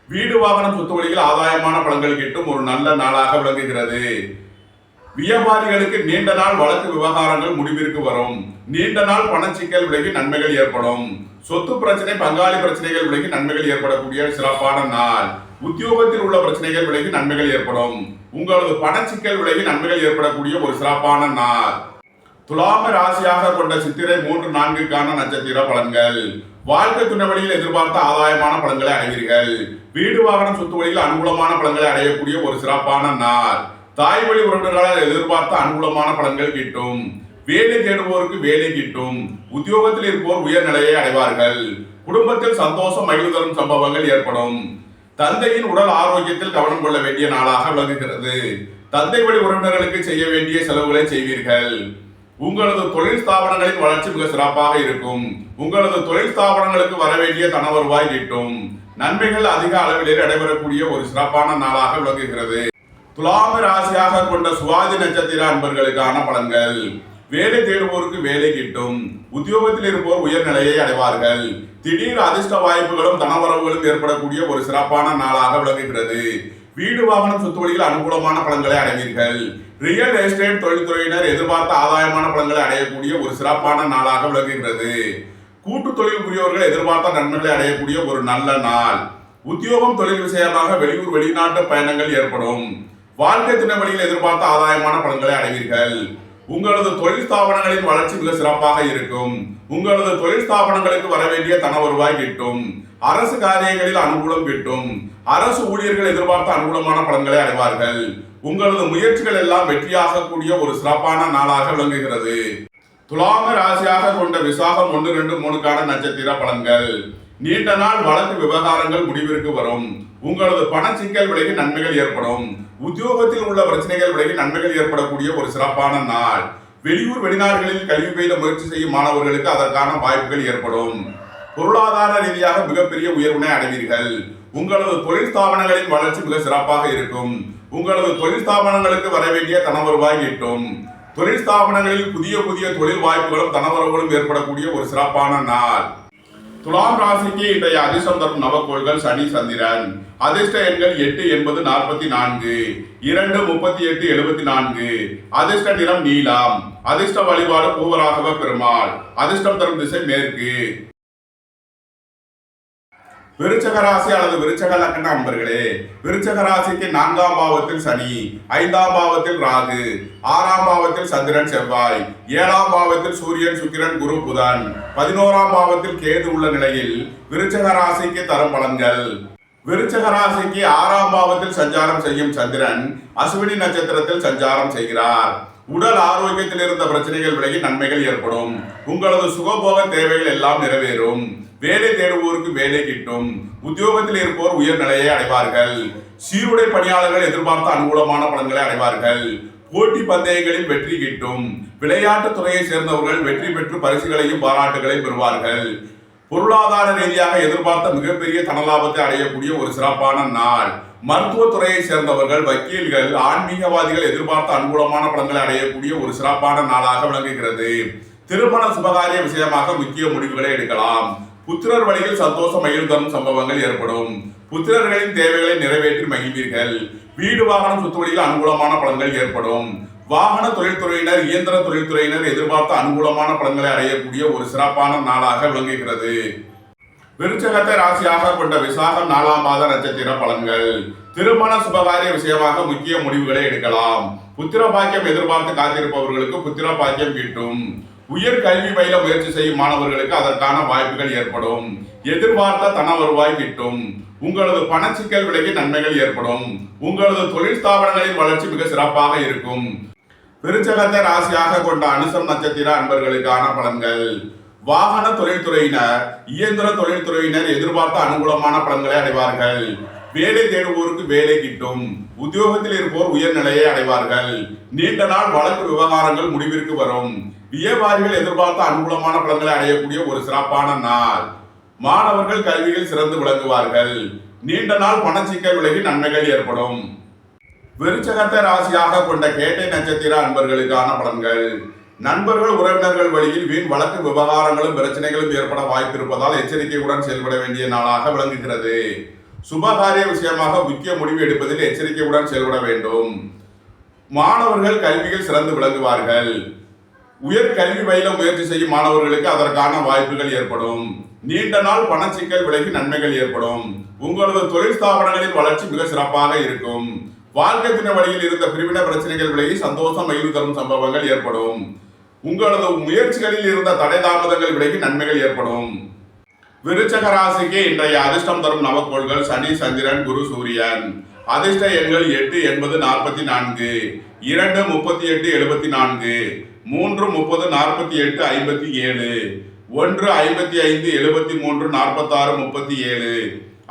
வீடு வாகனம் சொத்து வழியில் ஆதாயமான பலன்கள் கிட்டும் ஒரு நல்ல நாளாக விளங்குகிறது. வியாபாரிகளுக்கு நீண்ட நாள் வழக்கு விவகாரங்கள் முடிவிற்கு வரும். நீண்ட நாள் பணச்சிக்கல் விலகி நன்மைகள் ஏற்படும். சொத்து பிரச்சனை, பங்காளி பிரச்சனைகள் விலகி நன்மைகள் ஏற்படக்கூடிய சிறப்பான நாள். உத்தியோகத்தில் உள்ள பிரச்சனைகள் விலகி நன்மைகள் ஏற்படும். உங்களது பணச்சிக்கல் விலகி நன்மைகள் ஏற்படக்கூடிய ஒரு சிறப்பான நாள். துலாம ராசியாக கொண்ட சித்திரை 3, 4க்கான நட்சத்திர பலன்கள். வாழ்க்கை துணை வழியில் எதிர்பார்த்த ஆதாயமான பலன்களை அடைவீர்கள். வீடு வாகனம் சொத்து வழியில் அனுகூலமான பலன்களை அடையக்கூடிய ஒரு சிறப்பான நாள். தாய் வழி உறவினர்களால் எதிர்பார்த்த அனுகூலமான பலன்கள் கிட்டும். வேலை தேடுவோருக்கு வேலை கிட்டும். உத்தியோகத்தில் இருப்போர் உயர்நிலையை அடைவார்கள். குடும்பத்தில் சந்தோஷம் மகிழ்வு தரும் சம்பவங்கள் ஏற்படும். தந்தையின் உடல் ஆரோக்கியத்தில் கவனம் கொள்ள வேண்டிய நாளாக விளங்குகிறது. தந்தை வழி உறவினர்களுக்கு செய்ய வேண்டிய செலவுகளை செய்வீர்கள். உங்களது தொழில் ஸ்தாபனங்களின் வளர்ச்சி மிக சிறப்பாக இருக்கும். உங்களது தொழில் ஸ்தாபனங்களுக்கு வர வேண்டிய தன வருவாய் கிட்டும். நன்மைகள் அதிக அளவில் நடைபெறக்கூடிய ஒரு சிறப்பான நாளாக விளங்குகிறது. துலாம ராசியாக கொண்ட சுவாதி நட்சத்திர அன்பர்களுக்கான பலன்கள். வேலை தேடுவோருக்கு வேலை கிட்டும். உத்தியோகத்தில் இருப்போர் உயர்நிலையை அடைவார்கள். திடீர் அதிர்ஷ்ட வாய்ப்புகளும் தனவரவுகளும் ஏற்படக்கூடிய ஒரு சிறப்பான நாளாக விளங்குகிறது. வீடு வாகனம் சொத்து வழியில் அனுகூலமான பலன்களை அடைவீர்கள். ரியல் எஸ்டேட் தொழில்துறையினர் எதிர்பார்த்த ஆதாயமான பலன்களை அடையக்கூடிய ஒரு சிறப்பான நாளாக விளங்குகிறது. கூட்டு தொழில் புரியவர்கள் எதிர்பார்த்த நன்மைகளை அடையக்கூடிய ஒரு நல்ல நாள். உத்தியோகம் தொழில் விஷயமாக வெளியூர் வெளிநாட்டு பயணங்கள் ஏற்படும். வாழ்க்கை துணை வழியில் எதிர்பார்த்த ஆதாயமான பலன்களை அடைவீர்கள். உங்களது தொழில் ஸ்தாபனங்களின் வளர்ச்சி மிக சிறப்பாக இருக்கும். உங்களது தொழில் ஸ்தாபனங்களுக்கு வர வேண்டிய தன வருவாய் கிட்டும். அரசு காரியங்களில் அனுகூலம் கிட்டும். அரசு ஊழியர்கள் எதிர்பார்த்த அனுகூலமான பலன்களை அடைவார்கள். உங்களது முயற்சிகள் எல்லாம் வெற்றியாக கூடிய ஒரு சிறப்பான நாளாக விளங்குகிறது. துலாம ராசியாக கொண்ட விசாகம் 1, 2, 3க்கான நட்சத்திர பலன்கள். நீண்ட நாள் வழக்கு விவகாரங்கள் முடிவிற்கு வரும். உங்களது பணச்சிக்கல் விலகி நன்மைகள் ஏற்படும். உத்தியோகத்தில் உள்ள பிரச்சனைகள் விலகி நன்மைகள் ஏற்படக்கூடிய ஒரு சிறப்பான நாள். வெளியூர் வெளிநாடுகளில் கல்வி பயில முயற்சி செய்யும் மாணவர்களுக்கு அதற்கான வாய்ப்புகள் ஏற்படும். பொருளாதார ரீதியாக மிகப்பெரிய உயர்வினை அடைவீர்கள். உங்களது தொழில் ஸ்தாபனங்களின் வளர்ச்சி மிக சிறப்பாக இருக்கும். உங்களது தொழில் ஸ்தாபனங்களுக்கு வர வேண்டிய தன வருவாய் கிட்டும். தொழில் ஸ்தாபனங்களில் புதிய புதிய தொழில் வாய்ப்புகளும் தனவரவுகளும் ஏற்படக்கூடிய ஒரு சிறப்பான நாள். துலாம் ராசிக்கு இன்றைய அதிர்ஷ்டம் தரும் நவக்கோள்கள் சனி, சந்திரன். அதிர்ஷ்ட எண்கள் 8, 80, 44, 2, 38, 74. அதிர்ஷ்ட நிறம் நீலம். அதிர்ஷ்ட வழிபாடு பூவராகவ பெருமாள். அதிர்ஷ்டம் தரும் திசை மேற்கு. விருச்சக ராசி அல்லது விருச்சக லக்ன அன்பர்களே, விருச்சக ராசிக்கு 4ஆம் பாவத்தில் சனி, 5ஆம் பாவத்தில் ராகு, 6ஆம் பாவத்தில் சந்திரன் செவ்வாய், 7ஆம் பாவத்தில் சூரியன் சுக்கிரன் குரு புதன், 11ஆம் பாவத்தில் கேது உள்ள நிலையில் விருச்சக ராசிக்கு தரும் பலன்கள். விருச்சக ராசிக்கு 6ஆம் பாவத்தில் சஞ்சாரம் செய்யும் சந்திரன் அசுவினி நட்சத்திரத்தில் சஞ்சாரம் செய்கிறார். உடல் ஆரோக்கியத்தில் இருந்த பிரச்சனைகள் விலகி நன்மைகள் ஏற்படும். உங்களது சுகபோக தேவைகள் எல்லாம் நிறைவேறும். வேலை தேடுவோருக்கு வேலை கிட்டும். உத்தியோகத்தில் இருப்போர் உயர்நிலையை அடைவார்கள். சீருடை பணியாளர்கள் எதிர்பார்த்த அனுகூலமான பலன்களை அடைவார்கள். போட்டி பந்தயங்களில் வெற்றி கிட்டும். விளையாட்டு துறையை சேர்ந்தவர்கள் வெற்றி பெற்று பரிசுகளையும் பாராட்டுகளையும் பெறுவார்கள். பொருளாதார ரீதியாக எதிர்பார்த்த மிகப்பெரிய தனலாபத்தை அடையக்கூடிய ஒரு சிறப்பான நாள். மருத்துவத்துறையை சேர்ந்தவர்கள், வக்கீல்கள், ஆன்மீகவாதிகள் எதிர்பார்த்த அனுகூலமான பலன்களை அடையக்கூடிய ஒரு சிறப்பான நாளாக விளங்குகிறது. திருமண சுபகாரிய விஷயமாக முக்கிய முடிவுகளை எடுக்கலாம். புத்திரர் வழியில் சந்தோஷம் மகிழ்வு தரும் சம்பவங்கள் ஏற்படும். புத்திரர்களின் தேவைகளை நிறைவேற்றி மகிழ்வீர்கள். வீடு வாகனம் சொத்து வழியில் அனுகூலமான பலன்கள் ஏற்படும். வாகன தொழில்துறையினர், இயந்திர தொழில்துறையினர் எதிர்பார்த்த அனுகூலமான பலன்களை அடையக்கூடிய ஒரு சிறப்பான நாளாக விளங்குகிறது. விருச்சகத்தை ராசியாக கொண்ட விசாகம் 4ஆம் பாத நட்சத்திர பலன்கள். திருமண சுபகாரிய விஷயமாக முக்கிய முடிவுகளை எடுக்கலாம். புத்திர பாக்கியம் எதிர்பார்த்து காத்திருப்பவர்களுக்கு புத்திர பாக்கியம் கிட்டும். உயர் கல்வி பயில முயற்சி செய்யும் மாணவர்களுக்கு அதற்கான வாய்ப்புகள் ஏற்படும். எதிர்பார்த்த தன வருவாய் கிட்டும். உங்களது பணச்சிக்கல் விலகி நன்மைகள் ஏற்படும். உங்களது தொழில் ஸ்தாபனங்களின் வளர்ச்சி மிக சிறப்பாக இருக்கும். விருச்சகத்தை ராசியாக கொண்ட அனுசம் நட்சத்திர அன்பர்களுக்கான பலன்கள். வாகன தொழில்துறையினர், இயந்திர தொழில்துறையினர் எதிர்பார்த்த அனுகூலமான பலன்களை அடைவார்கள். வேலை தேடுவோருக்கு வேலை கிட்டும். உத்தியோகத்தில் இருப்போர் உயர்நிலையை அடைவார்கள். நீண்ட நாள் வழக்கு விவகாரங்கள் முடிவிற்கு வரும். வியாபாரிகள் எதிர்பார்த்த அனுகூலமான பலன்களை அடையக்கூடிய ஒரு சிறப்பான நாள். மாணவர்கள் கல்வியில் சிறந்து விளங்குவார்கள். நீண்ட நாள் பணச்சிக்கல் விலகி நன்மைகள் ஏற்படும். விருச்சகத்தை ராசியாக கொண்ட கேட்டை நட்சத்திர அன்பர்களுக்கான பலன்கள். நண்பர்கள் உறவினர்கள் வழியில் வீண் வழக்கு விவகாரங்களும் பிரச்சனைகளும் ஏற்பட வாய்ப்பு இருப்பதால் எச்சரிக்கையுடன் செயல்பட வேண்டிய நாளாக விளங்குகிறது. சுபகாரிய விஷயமாக முக்கிய முடிவு எடுப்பதில் எச்சரிக்கையுடன் செயல்பட வேண்டும். மாணவர்கள் கல்வியில் சிறந்து விளங்குவார்கள். உயர் கல்வி பயில முயற்சி செய்யும் மாணவர்களுக்கு அதற்கான வாய்ப்புகள் ஏற்படும். நீண்ட நாள் பணச்சிக்கல் விலகி நன்மைகள் ஏற்படும். உங்களது தொழில் ஸ்தாபனங்களின் வளர்ச்சி மிக சிறப்பாக இருக்கும். வாழ்க்கை தின வழியில் இருந்த பிரிவின பிரச்சனைகள் விலகி சந்தோஷம் மகிழ்வு தரும் சம்பவங்கள் ஏற்படும். உங்களது முயற்சிகளில் இருந்த தடை தாமதங்கள் விலகி நன்மைகள் ஏற்படும். விருச்சக ராசிக்கு இன்றைய அதிர்ஷ்டம் தரும் நவக்கோள்கள் சனி, சந்திரன், குரு, சூரியன். அதிர்ஷ்ட எண்கள் 8, 80, 44, 2, 38, 74, 3, 30, 48, 57, 1, 55, 73, 46, 37.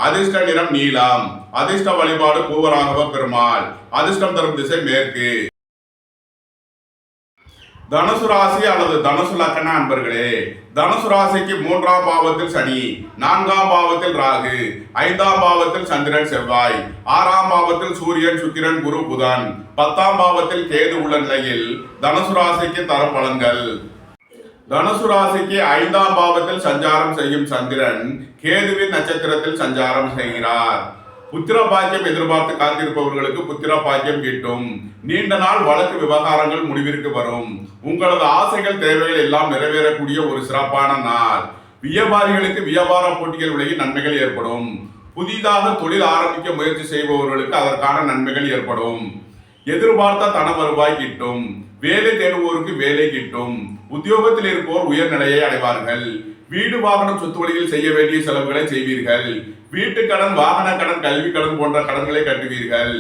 அதிர்ஷ்ட நிறம் நீலம். அதிர்ஷ்ட வழிபாடு பூவராகவ பெருமாள். அதிர்ஷ்டம் தரும் திசை மேற்கு. தனுசு ராசி அல்லது தனுசு லக்கண அன்பர்களே, தனுசு ராசிக்கு 3ஆம் பாவத்தில் சனி, 4ஆம் பாவத்தில் ராகு, 5ஆம் பாவத்தில் சந்திரன், செவ்வாய், 6ஆம் பாவத்தில் சூரியன், சுக்கிரன், குரு, புதன், 10ஆம் பாவத்தில் கேது உள்ள நிலையில் தனுசு ராசிக்கு தரும் பலன்கள். தனுசு ராசிக்கு 5ஆம் பாவத்தில் சஞ்சாரம் செய்யும் சந்திரன் கேதுவின் நட்சத்திரத்தில் சஞ்சாரம் செய்கிறார். புத்திர பாக்கியம் எதிர்பார்த்து காத்திருப்பவர்களுக்கு புத்திர பாக்கியம் கிட்டும். நீண்ட நாள் வழக்கு விவகாரங்கள் முடிவிற்கு வரும். உங்களது ஆசைகள் தேவைகள் எல்லாம் நிறைவேறக்கூடிய ஒரு சிறப்பான நாள். வியாபாரிகளுக்கு வியாபார போட்டிகள் விலகி நன்மைகள் ஏற்படும். புதிதாக தொழில் ஆரம்பிக்க முயற்சி செய்பவர்களுக்கு அதற்கான நன்மைகள் ஏற்படும். எதிர்பார்த்த தன வருவாய் கிட்டும். வேலை தேடுவோருக்கு வேலை கிட்டும். உத்தியோகத்தில் இருப்போர் உயர்நிலையை அடைவார்கள். வீடு வாகனம் சொத்து வழியில் செய்ய வேண்டிய செலவுகளை செய்வீர்கள். வீட்டு கடன், வாகன கடன், கல்வி கடன் போன்ற கடன்களை கட்டுவீர்கள்.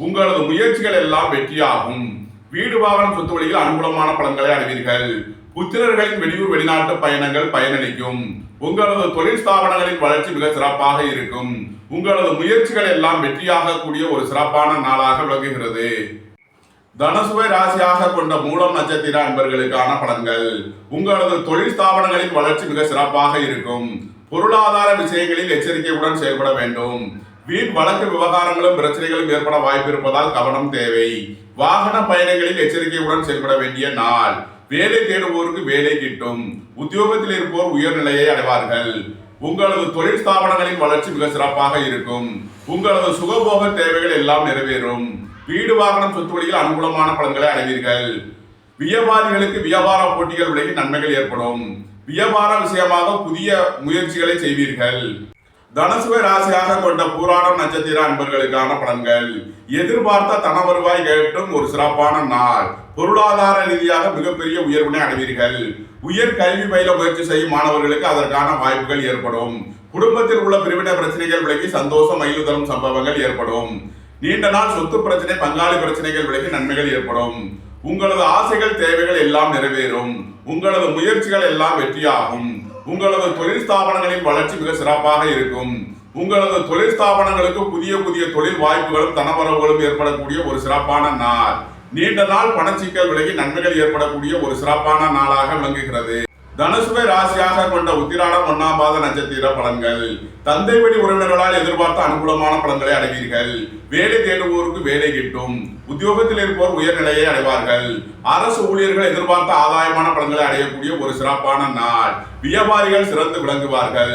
உங்களது முயற்சிகள் எல்லாம் வெற்றியாகும். வீடு வாகனம் சொத்து வழியில் அனுகூலமான பலன்களை அடைவீர்கள். புத்திரர்களின் வெளியூர் வெளிநாட்டு பயணங்கள் பயனளிக்கும். உங்களது தொழில் ஸ்தாபனங்களின் வளர்ச்சி மிக சிறப்பாக இருக்கும். உங்களது முயற்சிகள் எல்லாம் வெற்றியாக கூடிய ஒரு சிறப்பான நாளாக விளங்குகிறது. தனுசுவை ராசியாக கொண்ட மூலம் நட்சத்திர அன்பர்களுக்கான பலன்கள். உங்களது தொழில் ஸ்தாபனங்களின் வளர்ச்சி மிக சிறப்பாக இருக்கும். பொருளாதார விஷயங்களில் எச்சரிக்கையுடன் செயல்பட வேண்டும். வீண் வழக்கு விவகாரங்களும் பிரச்சனைகளும் ஏற்பட வாய்ப்பு இருப்பதால் கவனம் தேவை. வாகன பயணங்களில் எச்சரிக்கையுடன் செயல்பட வேண்டிய நாள். வேலை தேடுவோருக்கு வேலை கிட்டும். உத்தியோகத்தில் இருப்போர் உயர்நிலையை அடைவார்கள். உங்களது தொழில் ஸ்தாபனங்களின் வளர்ச்சி மிக சிறப்பாக இருக்கும். உங்களது சுகபோக தேவைகள் எல்லாம் நிறைவேறும். வீடு வாகனம் சொத்து வழியில் அனுகூலமான பலன்களை அடைவீர்கள். வியாபாரிகளுக்கு வியாபார போட்டிகள் விலகி நன்மைகள் ஏற்படும். வியாபார விஷயமாக புதிய முயற்சிகளை செய்வீர்கள். தனுசுவை ராசியாக கொண்ட பூராடம் நட்சத்திர அன்பர்களுக்கான பலன்கள். எதிர்பார்த்த தன வருவாய் கேட்டும் ஒரு சிறப்பான நாள். பொருளாதார ரீதியாக மிகப்பெரிய உயர்வினை அடைவீர்கள். உயர் கல்வி பயில முயற்சி செய்யும் மாணவர்களுக்கு அதற்கான வாய்ப்புகள் ஏற்படும். குடும்பத்தில் உள்ள பிரிவினை பிரச்சனைகள் விலகி சந்தோஷம் மகிழ்வு தரும் சம்பவங்கள் ஏற்படும். நீண்ட நாள் சொத்து பிரச்சனை, பங்காளி பிரச்சனைகள் விலகி நன்மைகள் ஏற்படும். உங்களது ஆசைகள் தேவைகள் எல்லாம் நிறைவேறும். உங்களது முயற்சிகள் எல்லாம் வெற்றியாகும். உங்களது தொழில் ஸ்தாபனங்களின் வளர்ச்சி மிக சிறப்பாக இருக்கும். உங்களது தொழில் ஸ்தாபனங்களுக்கு புதிய புதிய தொழில் வாய்ப்புகளும் தனவரவுகளும் ஏற்படக்கூடிய ஒரு சிறப்பான நாள். நீண்ட நாள் பணச்சிக்கல் விலகி நன்மைகள் ஏற்படக்கூடிய ஒரு சிறப்பான நாளாக விளங்குகிறது. தனுசுவை ராசியாக கொண்ட உத்திராடம் 1ஆம் பாத நட்சத்திர பலன்கள். தந்தை வழி உறவினர்களால் எதிர்பார்த்த அனுகூலமான பலன்களை அடைவீர்கள். வேலை தேடுவோருக்கு வேலை கிட்டும். உத்தியோகத்தில் இருப்போர் உயர்நிலையை அடைவார்கள். அரசு ஊழியர்கள் எதிர்பார்த்த ஆதாயமான பலன்களை அடையக்கூடிய ஒரு சிறப்பான நாள். வியாபாரிகள் சிறந்து விளங்குவார்கள்.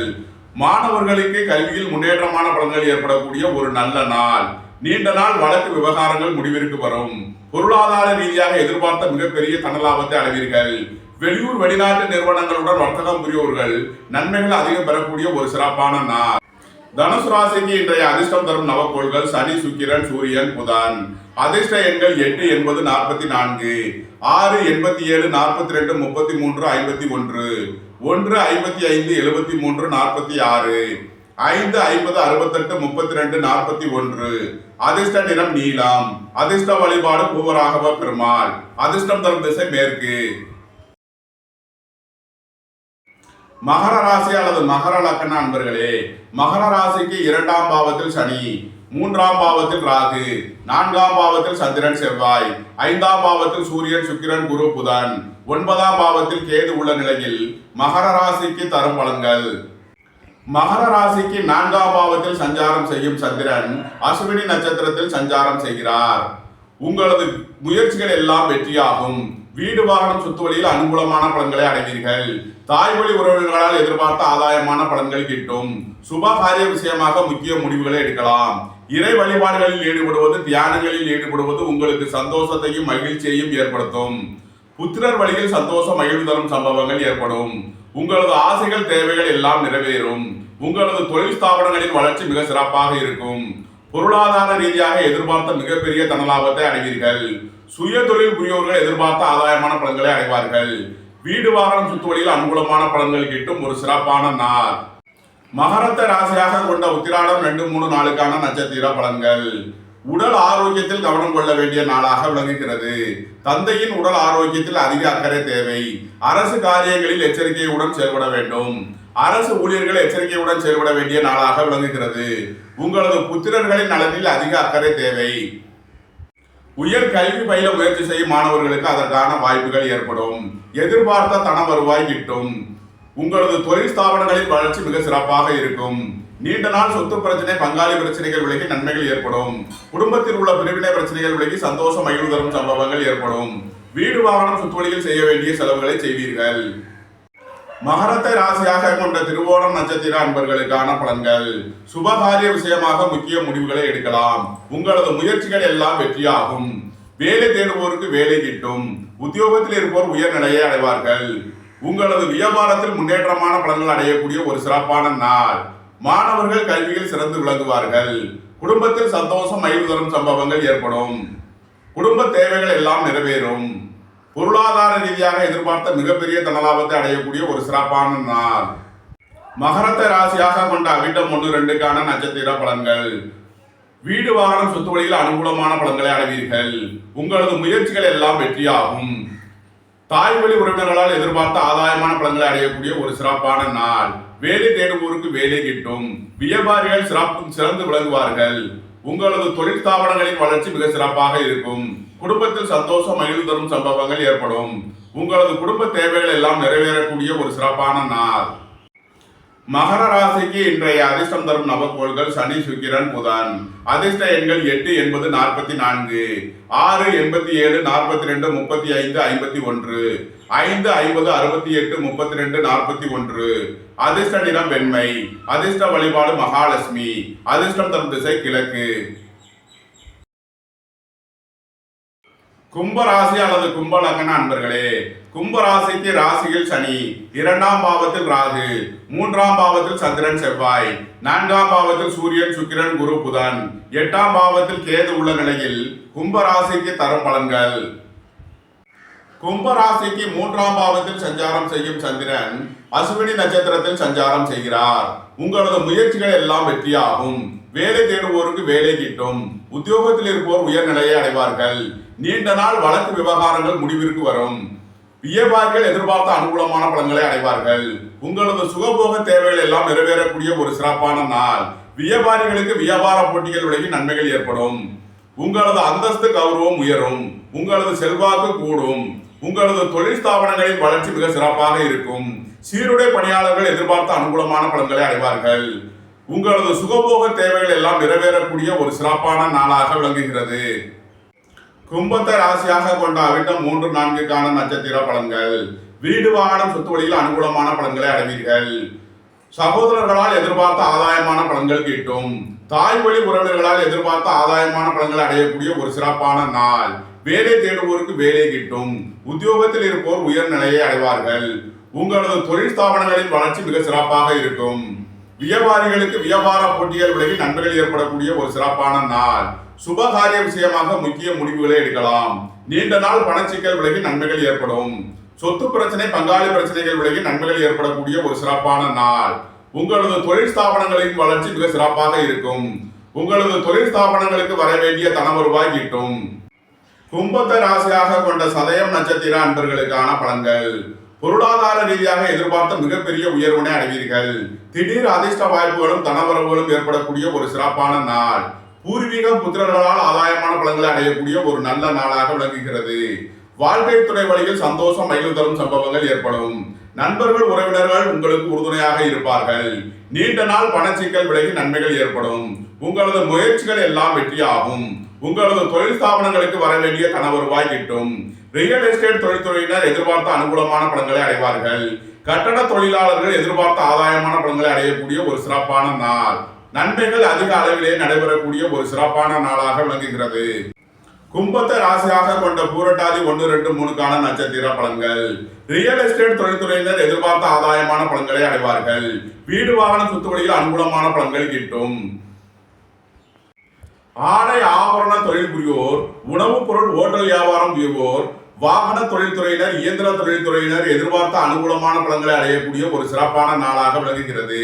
மாணவர்களுக்கு கல்வியில் முன்னேற்றமான பலன்கள் ஏற்படக்கூடிய ஒரு நல்ல நாள். நீண்ட நாள் வழக்கு விவகாரங்கள் முடிவிற்கு வரும். பொருளாதார ரீதியாக எதிர்பார்த்த மிகப்பெரிய தன லாபத்தை அடைவீர்கள். வெளியூர் வெளிநாட்டு நிறுவனங்களுடன் வர்த்தகம் புரியோர்கள் நன்மைகள் அதிகம் பெறக்கூடிய ஒரு சிறப்பான நாள். தனுசு ராசிக்கு இன்றைய அதிர்ஷ்டம் தரும் நவக்கோள்கள் சனி, சுக்கிரன், சூரியன், புதன். அதிர்ஷ்ட எண்கள் 8 80 44, 6 87 42 33 51, 1 55 73 46, 5 50 68 32 41. அதிர்ஷ்ட நிறம் நீலம். அதிர்ஷ்ட வழிபாடு பூவராகவ பெருமாள். அதிர்ஷ்டம் தரும் திசை மேற்கு. மகர ராசி அல்லது மகர லக்ன அன்பர்களே, மகர ராசிக்கு 2ஆம் பாவத்தில் சனி, 3ஆம் பாவத்தில் ராகு, 4ஆம் பாவத்தில் சந்திரன், செவ்வாய், 5ஆம் பாவத்தில் சூரியன், சுக்கிரன், குரு, புதன், 9ஆம் பாவத்தில் கேது உள்ள நிலையில் மகர ராசிக்கு தரும் பலன்கள். மகர ராசிக்கு 4ஆம் பாவத்தில் சஞ்சாரம் செய்யும் சந்திரன் அஸ்வினி நட்சத்திரத்தில் சஞ்சாரம் செய்கிறார். உங்களது முயற்சிகள் எல்லாம் வெற்றியாகும். வீடு வாகனம் சொத்து வழியில் அனுகூலமான பலன்களை அடைவீர்கள். தாய் வழி உறவுகளால் எதிர்பார்த்த ஆதாயமான பலன்கள் கிட்டும். சுப காரிய விஷயமாக முக்கிய முடிவுகளை எடுக்கலாம். இறை வழிபாடுகளில் ஈடுபடுவது, தியானங்களில் ஈடுபடுவது உங்களுக்கு சந்தோஷத்தையும் மகிழ்ச்சியையும் ஏற்படுத்தும். புத்திரர் வழியில் சந்தோஷம் மகிழ்வு தரும் சம்பவங்கள் ஏற்படும். உங்களது ஆசைகள் தேவைகள் எல்லாம் நிறைவேறும். உங்களது தொழில் ஸ்தாபனங்களின் வளர்ச்சி மிக சிறப்பாக இருக்கும். பொருளாதார ரீதியாக எதிர்பார்த்த மிகப்பெரிய தனலாபத்தை அடைவீர்கள். சுய தொழில் புரியோர்கள் எதிர்பார்த்த ஆதாயமான பலன்களை அடைவார்கள். வீடு வாகனம் சுத்து வழியில் அனுகூலமான பலன்கள் கிட்டும் ஒரு சிறப்பான நாள். மகரத்தை ராசியாக கொண்ட உத்திராடம் 2, 3 நாளுக்கான நட்சத்திர பலன்கள். உடல் ஆரோக்கியத்தில் கவனம் கொள்ள வேண்டிய நாளாக விளங்குகிறது. தந்தையின் உடல் ஆரோக்கியத்தில் அதிக அக்கறை தேவை. அரசு காரியங்களில் எச்சரிக்கையுடன் செயல்பட வேண்டும். அரசு ஊழியர்கள் எச்சரிக்கையுடன் செயல்பட வேண்டிய நாளாக விளங்குகிறது. உங்களது புத்திரர்களின் நலனில் அதிக அக்கறை தேவை. உயர் கல்வி பயில முயற்சி செய்யும் மாணவர்களுக்கு அதற்கான வாய்ப்புகள் ஏற்படும். எதிர்பார்த்த தன வருவாய் கிட்டும். உங்களது தொழில் ஸ்தாபனங்களின் வளர்ச்சி மிக சிறப்பாக இருக்கும். நீண்ட நாள் சொத்து பிரச்சனை, பங்காளி பிரச்சனைகள் விலகி நன்மைகள் ஏற்படும். குடும்பத்தில் உள்ள பிரிவினை பிரச்சனைகள் விலகி சந்தோஷம் மகிழ்வு தரும் சம்பவங்கள் ஏற்படும். வீடு வாகனம் சொத்து வழியில் செய்ய வேண்டிய செலவுகளை செய்வீர்கள். மகரத்தை ராசியாக கொண்ட திருவோணம் நட்சத்திர அன்பர்களுக்கான பலன்கள். சுபகாரிய விஷயமாக முக்கிய முடிவுகளை எடுக்கலாம். உங்களது முயற்சிகள் எல்லாம் வெற்றியாகும். வேலை தேடுவோருக்கு வேலை கிட்டும். உத்தியோகத்தில் இருப்போர் உயர்நிலையை அடைவார்கள். உங்களது வியாபாரத்தில் முன்னேற்றமான பலன்கள் அடையக்கூடிய ஒரு சிறப்பான நாள். மாணவர்கள் கல்வியில் சிறந்து விளங்குவார்கள். குடும்பத்தில் சந்தோஷம் மகிழ்வு தரும் சம்பவங்கள் ஏற்படும். குடும்ப தேவைகள் எல்லாம் நிறைவேறும். பொருளாதார ரீதியாக எதிர்பார்த்த மிகப்பெரிய தனலாபத்தை அடையக்கூடிய ஒரு சிறப்பான நாள். மகரத்தை ராசியாக கொண்ட அவிட்டம் 1, 2க்கான நட்சத்திர பலன்கள். வீடு வாகனம் சொத்து வழியில் அனுகூலமான பலன்களை அடைவீர்கள். உங்களது முயற்சிகள் எல்லாம் வெற்றியாகும். தாய் வழி உறவினர்களால் எதிர்பார்த்த ஆதாயமான பலன்களை அடையக்கூடிய ஒரு சிறப்பான நாள். வேலை தேடுவோருக்கு வேலை கிட்டும். வியாபாரிகள் சிறந்து விளங்குவார்கள். உங்களது தொழில் ஸ்தாபனங்களின் வளர்ச்சி மிக சிறப்பாக இருக்கும். குடும்பத்தில் சந்தோஷம் மகிழ்வு தரும் சம்பவங்கள் ஏற்படும். உங்களது குடும்ப தேவைகள் எல்லாம் நிறைவேறக்கூடிய ஒரு சிறப்பான நாள். மகர ராசிக்கு இன்றைய அதிர்ஷ்டம் தரும் நவக்கோள்கள் சனி, சுக்கிரன், புதன். அதிர்ஷ்ட எண்கள் 8 80 44, 6 87 42 35 51, 5 50 68 32 41. அதிர்ஷ்ட நிறம் வெண்மை. அதிர்ஷ்ட வழிபாடு மகாலட்சுமி. அதிர்ஷ்டம் தரும் திசை கிழக்கு. கும்பராசி அல்லது கும்ப லக்ன அன்பர்களே, கும்பராசிக்கு ராசியில் சனி, 2ஆம் பாவத்தில் ராகு, 3ஆம் பாவத்தில் சந்திரன், செவ்வாய், 4ஆம் பாவத்தில் சூரியன், சுக்கிரன், குரு, புதன், 8ஆம் பாவத்தில் கேது உள்ள நிலையில் கும்பராசிக்கு தரும் பலன்கள். கும்பராசிக்கு 3ஆம் பாவத்தில் சஞ்சாரம் செய்யும் சந்திரன் அஸ்வினி நட்சத்திரத்தில் சஞ்சாரம் செய்கிறார். உங்களது முயற்சிகள் எல்லாம் வெற்றியாகும். வேலை தேடுவோருக்கு வேலை கிட்டும். உத்தியோகத்தில் இருப்போர் உயர்நிலையை அடைவார்கள். நீண்ட நாள் வழக்கு விவகாரங்கள் முடிவிற்கு வரும். வியாபாரிகள் எதிர்பார்த்த அனுகூலமான பலன்களை அடைவார்கள். உங்களது சுகபோக தேவைகள் எல்லாம் நிறைவேறக்கூடிய ஒரு சிறப்பான நாள். வியாபாரிகளுக்கு வியாபார போட்டிகள் விலகி நன்மைகள் ஏற்படும். உங்களது அந்தஸ்து கௌரவம் உயரும். உங்களது செல்வாக்கு கூடும். உங்களது தொழில் ஸ்தாபனங்களின் வளர்ச்சி மிக சிறப்பாக இருக்கும். சீருடை பணியாளர்கள் எதிர்பார்த்த அனுகூலமான பலன்களை அடைவார்கள். உங்களது சுகபோக தேவைகள் எல்லாம் நிறைவேறக்கூடிய ஒரு சிறப்பான நாளாக விளங்குகிறது. கும்பத்தை ராசியாக கொண்ட அவிட்டம் 3, 4க்கான நட்சத்திர பலன்கள். வீடு வாகனம் சொத்து வழியில் அனுகூலமான பலன்களை அடைவீர்கள். சகோதரர்களால் எதிர்பார்த்த ஆதாயமான பலன்கள் கிட்டும். தாய் வழி உறவினர்களால் எதிர்பார்த்த ஆதாயமான பலன்களை அடையக்கூடிய ஒரு சிறப்பான நாள். வேலை தேடுவோருக்கு வேலை கிட்டும். உத்தியோகத்தில் இருப்போர் உயர்நிலையை அடைவார்கள். உங்களது தொழில் ஸ்தாபனங்களின் வளர்ச்சி மிக சிறப்பாக இருக்கும். வியாபாரிகளுக்கு வியாபார போட்டிகள் விலகி நன்மைகள் ஏற்படக்கூடிய ஒரு சிறப்பான நாள். சுபகாரிய விஷயமாக முக்கிய முடிவுகளை எடுக்கலாம். நீண்ட நாள் பணச்சிக்கல் விலகி நன்மைகள் ஏற்படும். சொத்து பிரச்சனை, பங்காளி பிரச்சனைகள் விலகி நன்மைகள் ஏற்படக்கூடிய ஒரு சிறப்பான நாள். உங்களது தொழில் ஸ்தாபனங்களின் வளர்ச்சி மிக சிறப்பாக இருக்கும். உங்களது தொழில் ஸ்தாபனங்களுக்கு வர வேண்டிய தன வருவாய் கிட்டும். கும்பத்தை ராசியாக கொண்ட சதயம் நட்சத்திர அன்பர்களுக்கான பலன்கள். பொருளாதார ரீதியாக எதிர்பார்த்த மிகப்பெரிய உயர்வினை அடைவீர்கள். திடீர் அதிர்ஷ்ட வாய்ப்புகளும் தனவரவுகளும் ஏற்படக்கூடிய ஒரு சிறப்பான நாள். பூர்வீக புத்திரர்களால் ஆதாயமான பலன்களை அடையக்கூடிய ஒரு நல்ல நாளாக விளங்குகிறது. வாழ்க்கை துணை வழியில் சந்தோஷம், மகிழ்வு தரும் சம்பவங்கள் ஏற்படும். நண்பர்கள், உறவினர்கள் உங்களுக்கு உறுதுணையாக இருப்பார்கள். நீண்ட நாள் பணச்சிக்கல் விலகி நன்மைகள் ஏற்படும். உங்களது முயற்சிகள் எல்லாம் வெற்றியாகும். உங்களது தொழில் ஸ்தாபனங்களுக்கு வர வேண்டிய தன வருவாய் கிட்டும். ரியல் எஸ்டேட் தொழில்துறையினர் எதிர்பார்த்த அனுகூலமான பலன்களை அடைவார்கள். கட்டட தொழிலாளர்கள் எதிர்பார்த்த ஆதாயமான பலன்களை அடையக்கூடிய ஒரு சிறப்பான நாள். நன்மைகள் அதிக அளவிலே நடைபெறக்கூடிய ஒரு சிறப்பான நாளாக விளங்குகிறது. கும்பத்தை ராசியாக கொண்ட பூரட்டாதி 1, 2, 3 நட்சத்திர பலன்கள். ரியல் எஸ்டேட் தொழில்துறையினர் எதிர்பார்த்த ஆதாயமான பலன்களை அடைவார்கள். வீடு வாகன சொத்து வழியில் அனுகூலமான பலன்கள் கிட்டும். ஆடை ஆபரண தொழில் புரிவோர், உணவுப் பொருள் ஓட்டல் வியாபாரம் புரிவோர், வாகன தொழில்துறையினர், இயந்திர தொழில்துறையினர் எதிர்பார்த்த அனுகூலமான பலன்களை அடையக்கூடிய ஒரு சிறப்பான நாளாக விளங்குகிறது.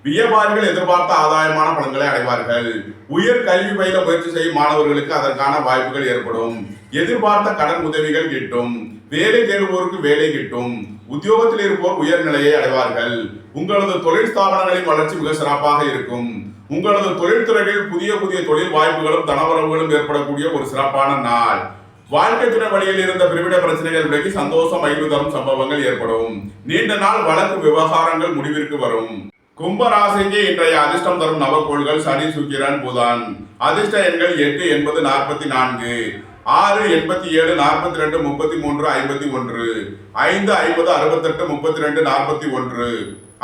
வியாபாரிகள் எதிர்பார்த்த ஆதாயமான பலன்களை அடைவார்கள். உயர் கல்வி பயில முயற்சி செய்யும் மாணவர்களுக்கு அதற்கான வாய்ப்புகள் ஏற்படும். எதிர்பார்த்த கடன் உதவிகள் கிட்டும். வேலை தேடுவோருக்கு வேலை கிட்டும். உத்தியோகத்தில் இருப்போர் உயர்நிலையை அடைவார்கள். உங்களது தொழில் ஸ்தாபனங்களின் வளர்ச்சி மிக சிறப்பாக இருக்கும். உங்களது தொழில்துறைகளில் புதிய புதிய தொழில் வாய்ப்புகளும் தனவரவுகளும் ஏற்படக்கூடிய ஒரு சிறப்பான நாள். வாழ்க்கை துணை வழியில் இருந்த பிரிவிட பிரச்சனைகள் விலகி சந்தோஷம், மகிழ்வு தரும் சம்பவங்கள் ஏற்படும். நீண்ட நாள் வழக்கு விவகாரங்கள் முடிவிற்கு வரும். கும்பராசிக்கு இன்றைய அதிர்ஷ்டம் தரும் நவக்கோள்கள் சனி, சுக்கிரன், புதன். அதிர்ஷ்ட எண்கள் 8, 80, 44, 6, 87, 42, 33, 51, 5, 50, 68, 32, 41.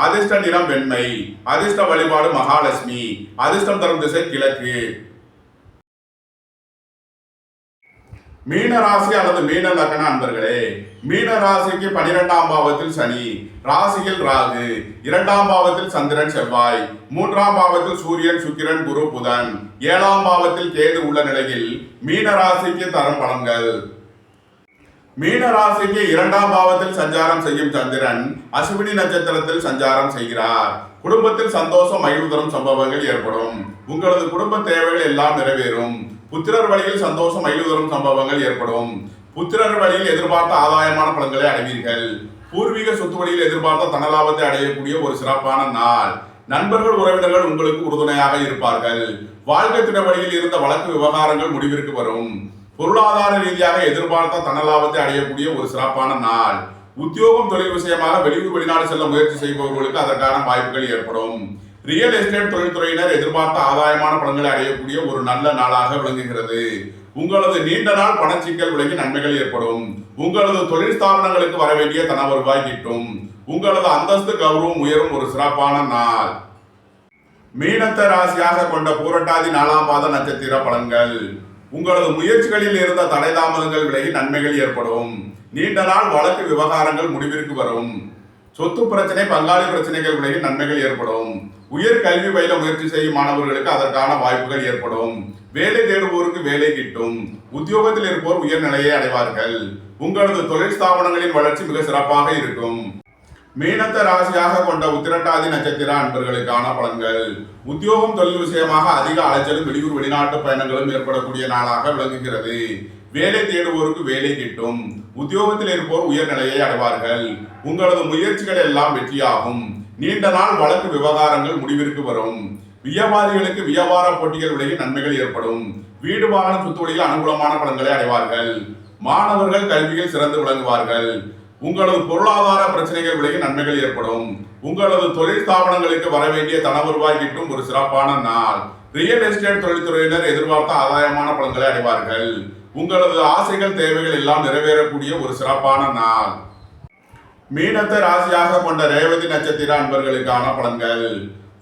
அதிர்ஷ்ட நிறம் வெண்மை. அதிர்ஷ்ட வழிபாடு மகாலட்சுமி. அதிர்ஷ்டம் தரும் திசை கிழக்கு. மீன ராசி அல்லது மீன லக்ன அன்பர்களே, மீன ராசிக்கு 12ஆம் பாவத்தில் சனி, ராசியில் ராகு, 2ஆம் பாவத்தில் சந்திரன், செவ்வாய், 3ஆம் பாவத்தில் சூரியன், சுக்கிரன், குரு, புதன், 7ஆம் பாவத்தில் கேது உள்ள நிலையில் மீன ராசிக்கு தரும் பலன்கள். மீன ராசிக்கு 2ஆம் பாவத்தில் சஞ்சாரம் செய்யும் சந்திரன் அஸ்வினி நட்சத்திரத்தில் சஞ்சாரம் செய்கிறார். குடும்பத்தில் சந்தோஷம், மகிழ்வு தரும் சம்பவங்கள் ஏற்படும். உங்களது குடும்ப தேவைகள் எல்லாம் நிறைவேறும். புத்திரர் வழியில் சந்தோஷம், மகிழ்வு தரும் சம்பவங்கள் ஏற்படும். புத்திரர் வழியில் எதிர்பார்த்த ஆதாயமான பலன்களை அடைவீர்கள். பூர்வீக சொத்து வழியில் எதிர்பார்த்த தனலாபத்தை அடையக்கூடிய ஒரு சிறப்பான நாள். நண்பர்கள், உறவினர்கள் உங்களுக்கு உறுதுணையாக இருப்பார்கள். வாழ்க்கை திட்ட வழியில் இருந்த வழக்கு விவகாரங்கள் முடிவிற்கு வரும். பொருளாதார ரீதியாக எதிர்பார்த்த தனலாபத்தை அடையக்கூடிய ஒரு சிறப்பான நாள். உத்தியோகம், தொழில் விஷயமாக வெளியூர், வெளிநாடு செல்ல முயற்சி செய்பவர்களுக்கு அதற்கான வாய்ப்புகள் ஏற்படும். ரியல் எஸ்டேட் தொழில்துறையினர் எதிர்பார்த்த ஆதாயமான பலன்களை அடையக்கூடிய ஒரு நல்ல நாளாக விளங்குகிறது. உங்களது நீண்ட நாள் பணச்சிக்கல் விலகி நன்மைகள் ஏற்படும். உங்களது தொழில் ஸ்தாபனங்களுக்கு வர வேண்டிய தன வருவாய் கிட்டும். உங்களது அந்தஸ்து, கௌரவம் உயரும் ஒரு சிறப்பான நாள். மீனத்தை ராசியாக கொண்ட பூரட்டாதி 4ஆம் பாத நட்சத்திர பலன்கள். உங்களது முயற்சிகளில் இருந்த தடை தாமதங்கள் விலகி நன்மைகள் ஏற்படும். நீண்ட நாள் வழக்கு விவகாரங்கள் முடிவிற்கு வரும். சொத்து பிரச்சனை, பங்காளி பிரச்சனைகள் விலகி நன்மைகள் ஏற்படும். உயர் கல்வி பயில முயற்சி செய்யும் மாணவர்களுக்கு அதற்கான வாய்ப்புகள் ஏற்படும். வேலை தேடுவோருக்கு வேலை கிட்டும். உத்தியோகத்தில் இருப்போர் உயர்நிலையை அடைவார்கள். உங்களது தொழில் ஸ்தாபனங்களின் வளர்ச்சி மிக சிறப்பாக இருக்கும். மீனத்தை ராசியாக கொண்ட உத்திரட்டாதி நட்சத்திர அன்பர்களுக்கான பலன்கள். உத்தியோகம், தொழில் விஷயமாக அதிக அலைச்சலும் வெளியூர், வெளிநாட்டு பயணங்களும் ஏற்படக்கூடிய நாளாக விளங்குகிறது. வேலை தேடுவோருக்கு வேலை கிட்டும். உத்தியோகத்தில் இருப்போர் உயர்நிலையை அடைவார்கள். உங்களது முயற்சிகள் எல்லாம் வெற்றியாகும். நீண்ட நாள் வழக்கு விவகாரங்கள் முடிவிற்கு வரும். வியாபாரிகளுக்கு வியாபார போட்டிகள் விலகி நன்மைகள் ஏற்படும். வீடு வாகன சொத்து வழியில் அனுகூலமான பலன்களை அடைவார்கள். மாணவர்கள் கல்வியில் சிறந்து விளங்குவார்கள். உங்களது பொருளாதார பிரச்சனைகள் விலகி நன்மைகள் ஏற்படும். உங்களது தொழில் ஸ்தாபனங்களுக்கு வர வேண்டிய தன வருவாய் கிட்டும் ஒரு சிறப்பான நாள். ரியல் எஸ்டேட் தொழில்துறையினர் எதிர்பார்த்த ஆதாயமான பலன்களை அடைவார்கள். உங்களது ஆசைகள், தேவைகள் எல்லாம் நிறைவேறக்கூடிய ஒரு சிறப்பான நாள். மீனத்தை ராசியாக கொண்ட ரேவதி நட்சத்திர அன்பர்களுக்கான பலன்கள்.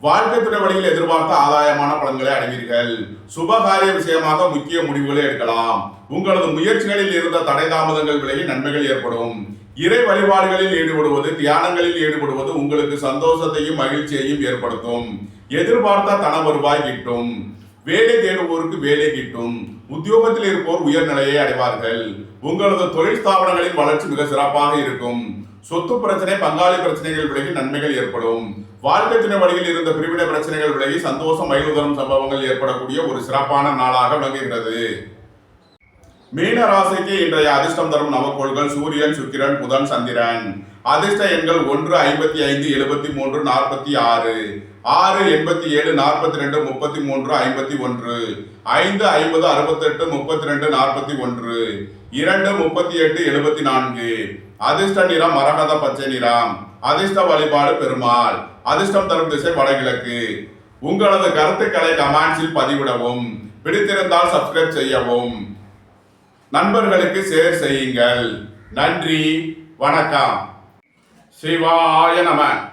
வாழ்க்கை துணை வழியில் எதிர்பார்த்த ஆதாயமான பலன்களை அடைவீர்கள். சுபகாரிய விஷயமாக முக்கிய முடிவுகளை எடுக்கலாம். உங்களது முயற்சிகளில் இருந்த தடை தாமதங்கள் விலகி நன்மைகள் ஏற்படும். இறை வழிபாடுகளில் ஈடுபடுவது, தியானங்களில் ஈடுபடுவது உங்களுக்கு சந்தோஷத்தையும் மகிழ்ச்சியையும் ஏற்படுத்தும். எதிர்பார்த்த தன வருவாய் கிட்டும். வேலை தேடுவோருக்கு வேலை கிட்டும். உத்தியோகத்தில் இருப்போர் உயர்நிலையை அடைவார்கள். உங்களது தொழில் ஸ்தாபனங்களின் வளர்ச்சி மிக சிறப்பாக இருக்கும். சொத்து பிரச்சனை, பங்காளி பிரச்சனைகள் விலகி நன்மைகள் ஏற்படும். வாழ்க்கை துணை வழியில் இருந்த பிரிவினை பிரச்சனைகள் விலகி சந்தோஷம், மகிழ்வுதரும் சம்பவங்கள் ஏற்படக்கூடிய ஒரு சிறப்பான நாளாக விளங்குகிறது. மீன ராசிக்கு இன்றைய அதிர்ஷ்டம் தரும் நவக்கோள்கள் சூரியன், சுக்கிரன், புதன், சந்திரன். அதிர்ஷ்ட எண்கள் 1, 55, 73, 46, 6, 87, 42, 33, 51, 5, 50, 68, 32, 41, 2, 38, 74. அதிர்ஷ்ட நிறம் மரகத பச்சை நிறம். அதிர்ஷ்ட வழிபாடு பெருமாள். அதிர்ஷ்டம் தரும் திசை வடகிழக்கு. உங்களது கருத்துக்களை கமெண்ட்ஸில் பதிவிடவும். பிடித்திருந்தால் சப்ஸ்கிரைப் செய்யவும். நண்பர்களுக்கு ஷேர் செய்யுங்கள். நன்றி, வணக்கம். சிவாய நம.